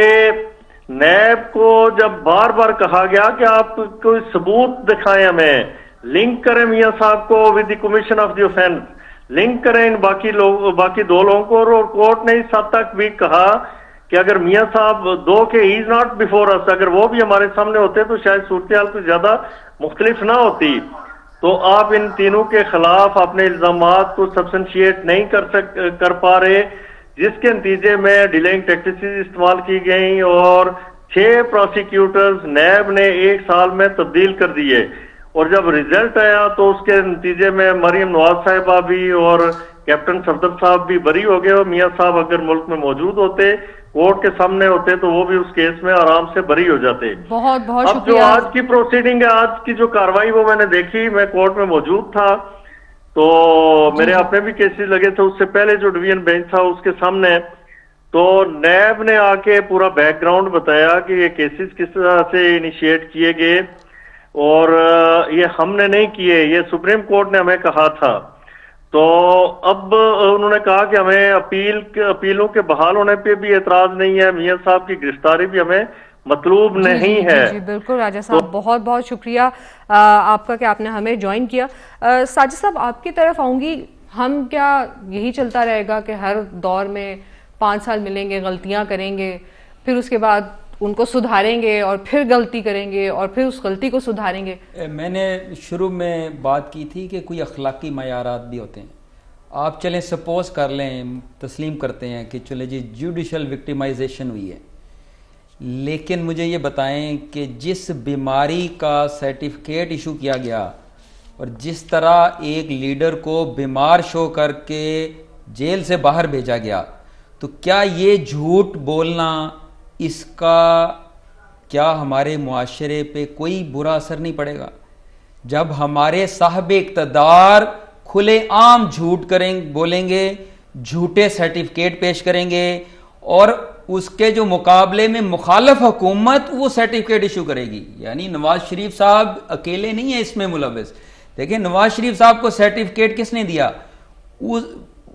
Speaker 5: نیب کو جب بار بار کہا گیا کہ آپ کوئی ثبوت دکھائیں, ہمیں لنک کریں میاں صاحب کو with the commission of the offence, link کریں ان باقی 2 لوگوں کو, اور کورٹ نے اس حد تک بھی کہا کہ اگر میاں صاحب کہ ہی از ناٹ بیفور اس, اگر وہ بھی ہمارے سامنے ہوتے تو شاید صورتحال کچھ زیادہ مختلف نہ ہوتی. تو آپ ان تینوں کے خلاف اپنے الزامات کو سبسٹنشیٹ نہیں کر پا رہے, جس کے نتیجے میں ڈیلنگ ٹیکٹکس استعمال کی گئیں اور 6 پروسیکیوٹرز نیب نے 1 سال میں تبدیل کر دیے. اور جب ریزلٹ آیا تو اس کے نتیجے میں مریم نواز صاحبہ بھی اور کیپٹن صفدر صاحب بھی بری ہو گئے, اور میاں صاحب اگر ملک میں موجود ہوتے, کورٹ کے سامنے ہوتے, تو وہ بھی اس کیس میں آرام سے بری ہو جاتے.
Speaker 1: بہت بہت
Speaker 5: اب جو آج کی پروسیڈنگ ہے, آج کی جو کاروائی وہ میں نے دیکھی, میں کورٹ میں موجود تھا, تو میرے اپنے بھی کیسز لگے تھے. اس سے پہلے جو ڈویژن بینچ تھا اس کے سامنے, تو نیب نے آ کے پورا بیک گراؤنڈ بتایا کہ یہ کیسز کس طرح سے انیشیٹ کیے گئے, اور یہ ہم نے نہیں کیے, یہ سپریم کورٹ نے ہمیں کہا تھا. تو اب انہوں نے کہا کہ ہمیں اپیلوں کے بحال ہونے پہ بھی اعتراض نہیں ہے, میاں صاحب کی گرفتاری بھی ہمیں مطلوب نہیں ہے.
Speaker 1: جی بالکل راجہ صاحب, بہت بہت شکریہ آپ کا کہ آپ نے ہمیں جوائن کیا. ساجد صاحب آپ کی طرف آؤں گی, ہم کیا یہی چلتا رہے گا کہ ہر دور میں 5 سال ملیں گے, غلطیاں کریں گے, پھر اس کے بعد ان کو سدھاریں گے اور پھر غلطی کریں گے اور پھر اس غلطی کو سدھاریں گے؟
Speaker 2: میں نے شروع میں بات کی تھی کہ کوئی اخلاقی معیارات بھی ہوتے ہیں. آپ چلیں سپوز کر لیں, تسلیم کرتے ہیں کہ چلے جی جوڈیشل وکٹیمائزیشن ہوئی ہے, لیکن مجھے یہ بتائیں کہ جس بیماری کا سرٹیفکیٹ ایشو کیا گیا اور جس طرح ایک لیڈر کو بیمار شو کر کے جیل سے باہر بھیجا گیا, تو کیا یہ جھوٹ بولنا, اس کا کیا ہمارے معاشرے پہ کوئی برا اثر نہیں پڑے گا؟ جب ہمارے صاحب اقتدار کھلے عام جھوٹ بولیں گے, جھوٹے سرٹیفکیٹ پیش کریں گے, اور اس کے جو مقابلے میں مخالف حکومت وہ سرٹیفکیٹ ایشو کرے گی. یعنی نواز شریف صاحب اکیلے نہیں ہیں اس میں ملوث. دیکھیں نواز شریف صاحب کو سرٹیفکیٹ کس نے دیا؟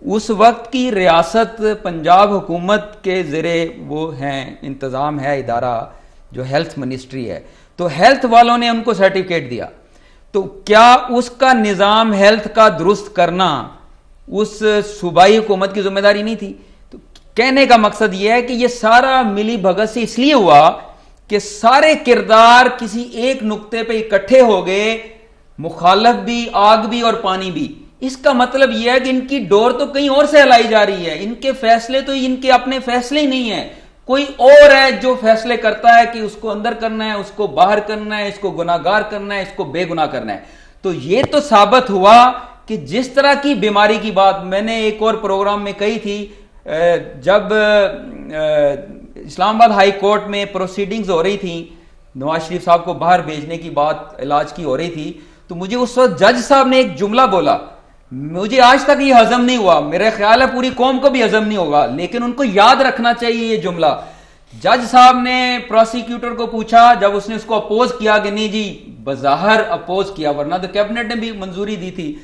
Speaker 2: اس وقت کی ریاست پنجاب حکومت کے زیر وہ ہیں, انتظام ہے ادارہ جو ہیلتھ منسٹری ہے, تو ہیلتھ والوں نے ان کو سرٹیفکیٹ دیا. تو کیا اس کا نظام ہیلتھ کا درست کرنا اس صوبائی حکومت کی ذمہ داری نہیں تھی؟ تو کہنے کا مقصد یہ ہے کہ یہ سارا ملی بھگت سے اس لیے ہوا کہ سارے کردار کسی ایک نقطے پہ اکٹھے ہو گئے, مخالف بھی, آگ بھی اور پانی بھی. اس کا مطلب یہ ہے کہ ان کی ڈور تو کہیں اور سے ہلائی جا رہی ہے, ان کے فیصلے تو ان کے اپنے فیصلے ہی نہیں ہیں, کوئی اور ہے جو فیصلے کرتا ہے کہ اس کو اندر کرنا ہے, اس کو باہر کرنا ہے, اس کو گناہگار کرنا ہے, اس کو بے گناہ کرنا ہے. تو یہ تو ثابت ہوا کہ جس طرح کی بیماری کی بات میں نے ایک اور پروگرام میں کہی تھی, جب اسلام آباد ہائی کورٹ میں پروسیڈنگز ہو رہی تھیں, نواز شریف صاحب کو باہر بھیجنے کی بات علاج کی ہو رہی تھی, تو مجھے اس وقت جج صاحب نے ایک جملہ بولا, مجھے آج تک یہ ہضم نہیں ہوا, میرا خیال ہے پوری قوم کو بھی ہضم نہیں ہوگا, لیکن ان کو یاد رکھنا چاہیے یہ جملہ. جج صاحب نے پروسیکیوٹر کو پوچھا, جب اس نے اس کو اپوز کیا کہ نہیں جی بظاہر اپوز کیا, ورنہ تو کیبنٹ نے بھی منظوری دی تھی,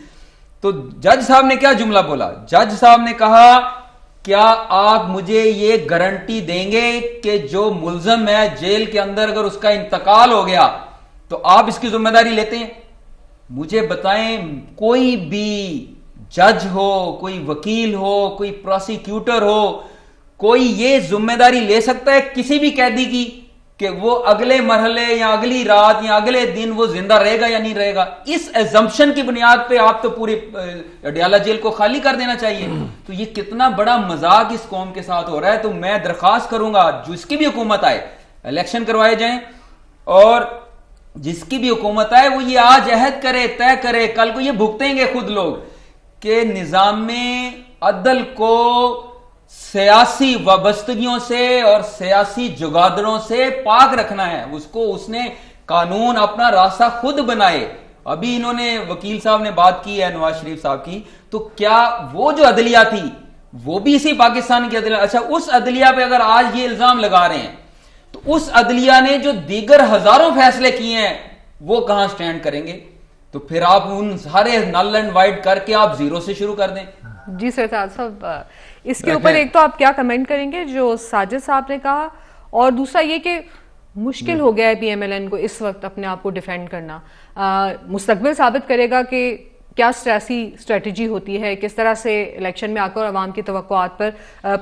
Speaker 2: تو جج صاحب نے کیا جملہ بولا؟ جج صاحب نے کہا کیا آپ مجھے یہ گارنٹی دیں گے کہ جو ملزم ہے جیل کے اندر اگر اس کا انتقال ہو گیا تو آپ اس کی ذمہ داری لیتے ہیں؟ مجھے بتائیں کوئی بھی جج ہو، کوئی وکیل ہو، کوئی پروسیکیوٹر ہو، کوئی یہ ذمہ داری لے سکتا ہے کسی بھی قیدی کی کہ وہ اگلے مرحلے یا اگلی رات یا اگلے دن وہ زندہ رہے گا یا نہیں رہے گا؟ اس ایزمپشن کی بنیاد پہ آپ تو پوری اڈیالہ جیل کو خالی کر دینا چاہیے. تو یہ کتنا بڑا مذاق اس قوم کے ساتھ ہو رہا ہے. تو میں درخواست کروں گا جس کی بھی حکومت آئے الیکشن کروائے جائیں، اور جس کی بھی حکومت آئے وہ یہ آج عہد کرے، طے کرے، کل کو یہ بھگتیں گے خود لوگ کہ نظام عدل کو سیاسی وابستگیوں سے اور سیاسی جگادروں سے پاک رکھنا ہے. اس نے قانون اپنا راستہ خود بنائے. ابھی انہوں نے وکیل صاحب نے بات کی ہے نواز شریف صاحب کی، تو کیا وہ جو عدلیہ تھی وہ بھی اسی پاکستان کی عدلیہ؟ اچھا، اس عدلیہ پہ اگر آج یہ الزام لگا رہے ہیں تو اس عدلیہ نے جو دیگر ہزاروں فیصلے کیے ہیں وہ کہاں سٹینڈ کریں گے؟ تو پھر آپ ان سارے نل اینڈ وائڈ کر کے آپ زیرو سے شروع کر دیں.
Speaker 1: جی سرفراز صاحب، اس کے اوپر ایک تو آپ کیا کمنٹ کریں گے جو ساجد صاحب نے کہا، اور دوسرا یہ کہ مشکل ہو گیا ہے پی ایم ایل این کو اس وقت اپنے آپ کو ڈیفینڈ کرنا. مستقبل ثابت کرے گا کہ کیا سیاسی اسٹریٹجی ہوتی ہے، کس طرح سے الیکشن میں آ کر عوام کی توقعات پر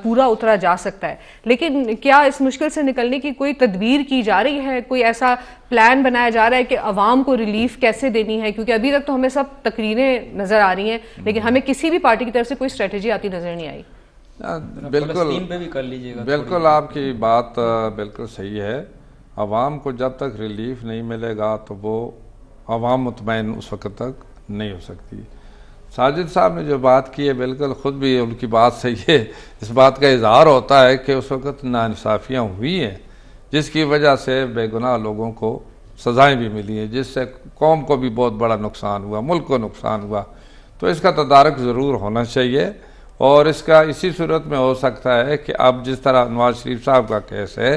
Speaker 1: پورا اترا جا سکتا ہے. لیکن کیا اس مشکل سے نکلنے کی کوئی تدبیر کی جا رہی ہے، کوئی ایسا پلان بنایا جا رہا ہے کہ عوام کو ریلیف کیسے دینی ہے؟ کیونکہ ابھی تک تو ہمیں سب تقریریں نظر آ رہی ہیں لیکن ہمیں کسی بھی پارٹی کی طرف سے کوئی اسٹریٹجی آتی نظر نہیں آئی.
Speaker 4: بالکل آپ کی بات بالکل صحیح ہے. عوام کو جب تک ریلیف نہیں ملے گا تو وہ عوام مطمئن اس وقت تک نہیں ہو سکتی. ساجد صاحب نے جو بات کی ہے بالکل خود بھی ان کی بات صحیح ہے. اس بات کا اظہار ہوتا ہے کہ اس وقت ناانصافیاں ہوئی ہیں جس کی وجہ سے بے گناہ لوگوں کو سزائیں بھی ملی ہیں، جس سے قوم کو بھی بہت بڑا نقصان ہوا، ملک کو نقصان ہوا. تو اس کا تدارک ضرور ہونا چاہیے، اور اس کا اسی صورت میں ہو سکتا ہے کہ اب جس طرح نواز شریف صاحب کا کیس ہے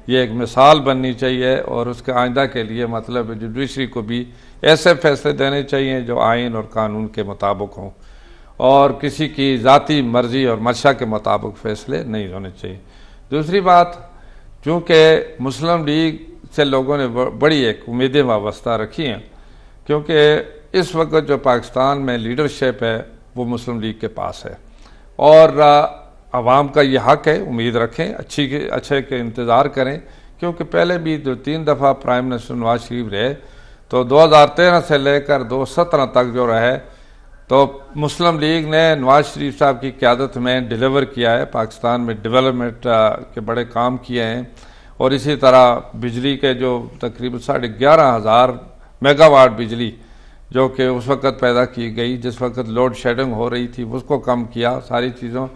Speaker 4: یہ ایک مثال بننی چاہیے، اور اس کے آئندہ کے لیے مطلب جوڈیشری کو بھی ایسے فیصلے دینے چاہیے جو آئین اور قانون کے مطابق ہوں، اور کسی کی ذاتی مرضی اور منشا کے مطابق فیصلے نہیں ہونے چاہیے. دوسری بات، چونکہ مسلم لیگ سے لوگوں نے بڑی ایک امیدیں وابستہ رکھی ہیں، کیونکہ اس وقت جو پاکستان میں لیڈرشپ ہے وہ مسلم لیگ کے پاس ہے، اور عوام کا یہ حق ہے، امید رکھیں، اچھے کے انتظار کریں. کیونکہ پہلے بھی 2-3 دفعہ پرائم منسٹر نواز شریف رہے، تو 2013 سے لے کر 2017 تک جو رہے تو مسلم لیگ نے نواز شریف صاحب کی قیادت میں ڈیلیور کیا ہے. پاکستان میں ڈیولپمنٹ کے بڑے کام کیے ہیں، اور اسی طرح بجلی کے جو تقریباً 11,500 میگا واٹ بجلی جو کہ اس وقت پیدا کی گئی، جس وقت لوڈ شیڈنگ ہو رہی تھی، اس کو کم کیا. ساری چیزوں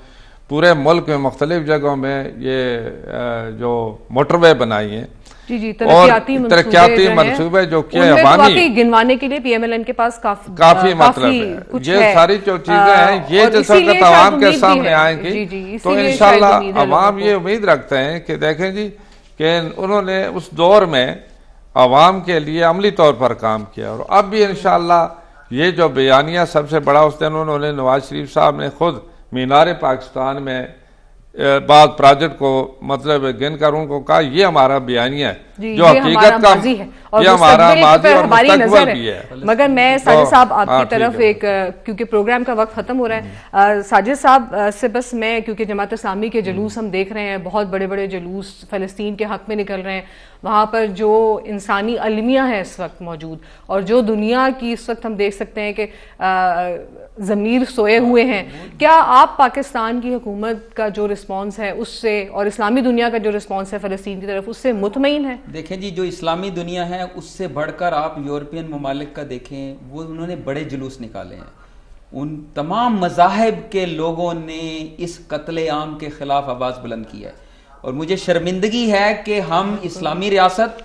Speaker 4: پورے ملک میں مختلف جگہوں میں یہ جو موٹر وے بنائی ہیں،
Speaker 1: جی
Speaker 4: ترقیاتی منصوبے جو کہ عوامی
Speaker 1: گنوانے کے لیے پی ایم ایل این کے پاس
Speaker 4: کافی مطلب ہے. یہ ساری جو چیزیں ہیں یہ جس وقت عوام کے سامنے آئیں گی تو انشاءاللہ عوام یہ امید رکھتے ہیں کہ دیکھیں جی کہ انہوں نے اس دور میں عوام کے لیے عملی طور پر کام کیا، اور اب بھی انشاءاللہ یہ جو بیانیہ سب سے بڑا اس دن انہوں نے نواز شریف صاحب نے خود مینار پاکستان میں بعض پروجیکٹ کو مطلب گن کر ان کو کہا یہ ہمارا بیانیہ ہے جو حقیقت کا یہ ہمارا ماضی اور مستقبل بھی ہے.
Speaker 1: مگر میں ساجد صاحب آپ کی طرف ایک، کیونکہ پروگرام کا وقت ختم ہو رہا ہے، ساجد صاحب سے بس میں، کیونکہ جماعت اسلامی کے جلوس ہم دیکھ رہے ہیں، بہت بڑے بڑے جلوس فلسطین کے حق میں نکل رہے ہیں، وہاں پر جو انسانی المیہ ہے اس وقت موجود، اور جو دنیا کی اس وقت ہم دیکھ سکتے ہیں کہ ضمیر سوئے ہوئے ہیں. کیا آپ پاکستان کی حکومت کا جو رسپانس ہے اس سے، اور اسلامی دنیا کا جو رسپانس ہے فلسطین کی طرف، اس سے مطمئن ہے؟
Speaker 2: دیکھیں جی، جو اسلامی دنیا ہے اس سے بڑھ کر آپ یورپین ممالک کا دیکھیں، وہ انہوں نے بڑے جلوس نکالے ہیں. ان تمام مذاہب کے لوگوں نے اس قتل عام کے خلاف آواز بلند کی ہے، اور مجھے شرمندگی ہے کہ ہم اسلامی ریاست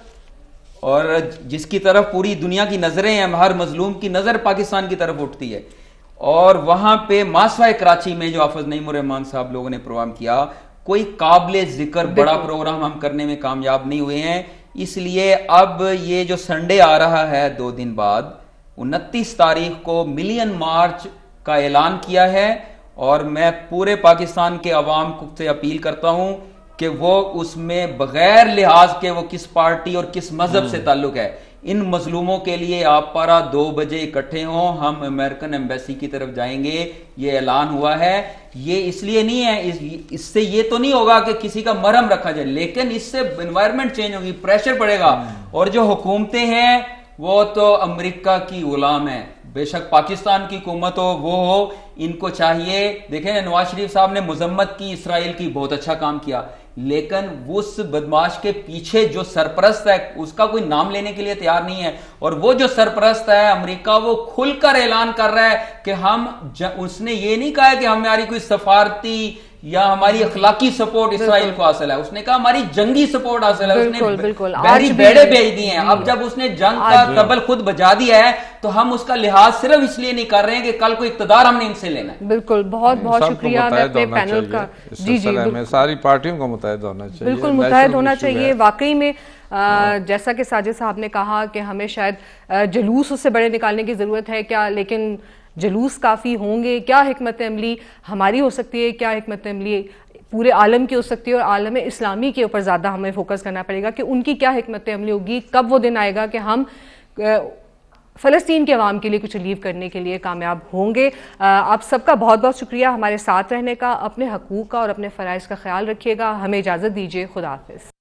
Speaker 2: اور جس کی طرف پوری دنیا کی نظریں ہیں، ہر مظلوم کی نظر پاکستان کی طرف اٹھتی ہے، اور وہاں پہ ماسوائے کراچی میں جو حافظ نعیم الرحمان صاحب لوگوں نے پروگرام کیا، کوئی قابل ذکر بڑا پروگرام ہم کرنے میں کامیاب نہیں ہوئے ہیں. اس لیے اب یہ جو سنڈے آ رہا ہے 2 دن بعد 29 تاریخ کو ملین مارچ کا اعلان کیا ہے، اور میں پورے پاکستان کے عوام کو سے اپیل کرتا ہوں کہ وہ اس میں بغیر لحاظ کے وہ کس پارٹی اور کس مذہب سے تعلق ہے، ان مظلوموں کے لیے آپ پارا 2 بجے اکٹھے ہوں. ہم امریکن ایمبیسی کی طرف جائیں گے، یہ اعلان ہوا ہے. یہ اس لیے نہیں ہے، اس سے یہ تو نہیں ہوگا کہ کسی کا مرہم رکھا جائے، لیکن اس سے انوائرمنٹ چینج ہوگی، پریشر پڑے گا. اور جو حکومتیں ہیں وہ تو امریکہ کی غلام ہیں، بے شک پاکستان کی حکومت ہو وہ ہو، ان کو چاہیے. دیکھیں نواز شریف صاحب نے مذمت کی اسرائیل کی، بہت اچھا کام کیا، لیکن اس بدماش کے پیچھے جو سرپرست ہے اس کا کوئی نام لینے کے لیے تیار نہیں ہے. اور وہ جو سرپرست ہے امریکہ، وہ کھل کر اعلان کر رہا ہے کہ اس نے یہ نہیں کہا ہے کہ ہماری کوئی سفارتی یا ہماری اخلاقی سپورٹ اسرائیل کو حاصل ہے، اس نے کہا ہماری جنگی سپورٹ حاصل ہے. اس نے بحری بیڑے بھیج دی ہیں. اب جب اس نے جنگ کا طبل خود بجا دیا ہے تو ہم اس کا لحاظ صرف اس لیے نہیں کر رہے ہیں کہ کل کوئی اقتدار ہم نے ان سے لینا ہے.
Speaker 1: بالکل، بہت بہت شکریہ. میں اپنے پینل کا
Speaker 4: میں ساری پارٹیوں کو متحد ہونا چاہیے،
Speaker 1: بالکل متحد ہونا چاہیے. واقعی میں جیسا کہ ساجد صاحب نے کہا کہ ہمیں شاید جلوس اس سے بڑے نکالنے کی ضرورت ہے کیا، لیکن جلوس کافی ہوں گے؟ کیا حکمت عملی ہماری ہو سکتی ہے، کیا حکمت عملی پورے عالم کی ہو سکتی ہے، اور عالم اسلامی کے اوپر زیادہ ہمیں فوکس کرنا پڑے گا کہ ان کی کیا حکمت عملی ہوگی. کب وہ دن آئے گا کہ ہم فلسطین کے عوام کے لیے کچھ اچیو کرنے کے لیے کامیاب ہوں گے. آپ سب کا بہت بہت شکریہ ہمارے ساتھ رہنے کا. اپنے حقوق کا اور اپنے فرائض کا خیال رکھیے گا. ہمیں اجازت دیجیے. خدا حافظ.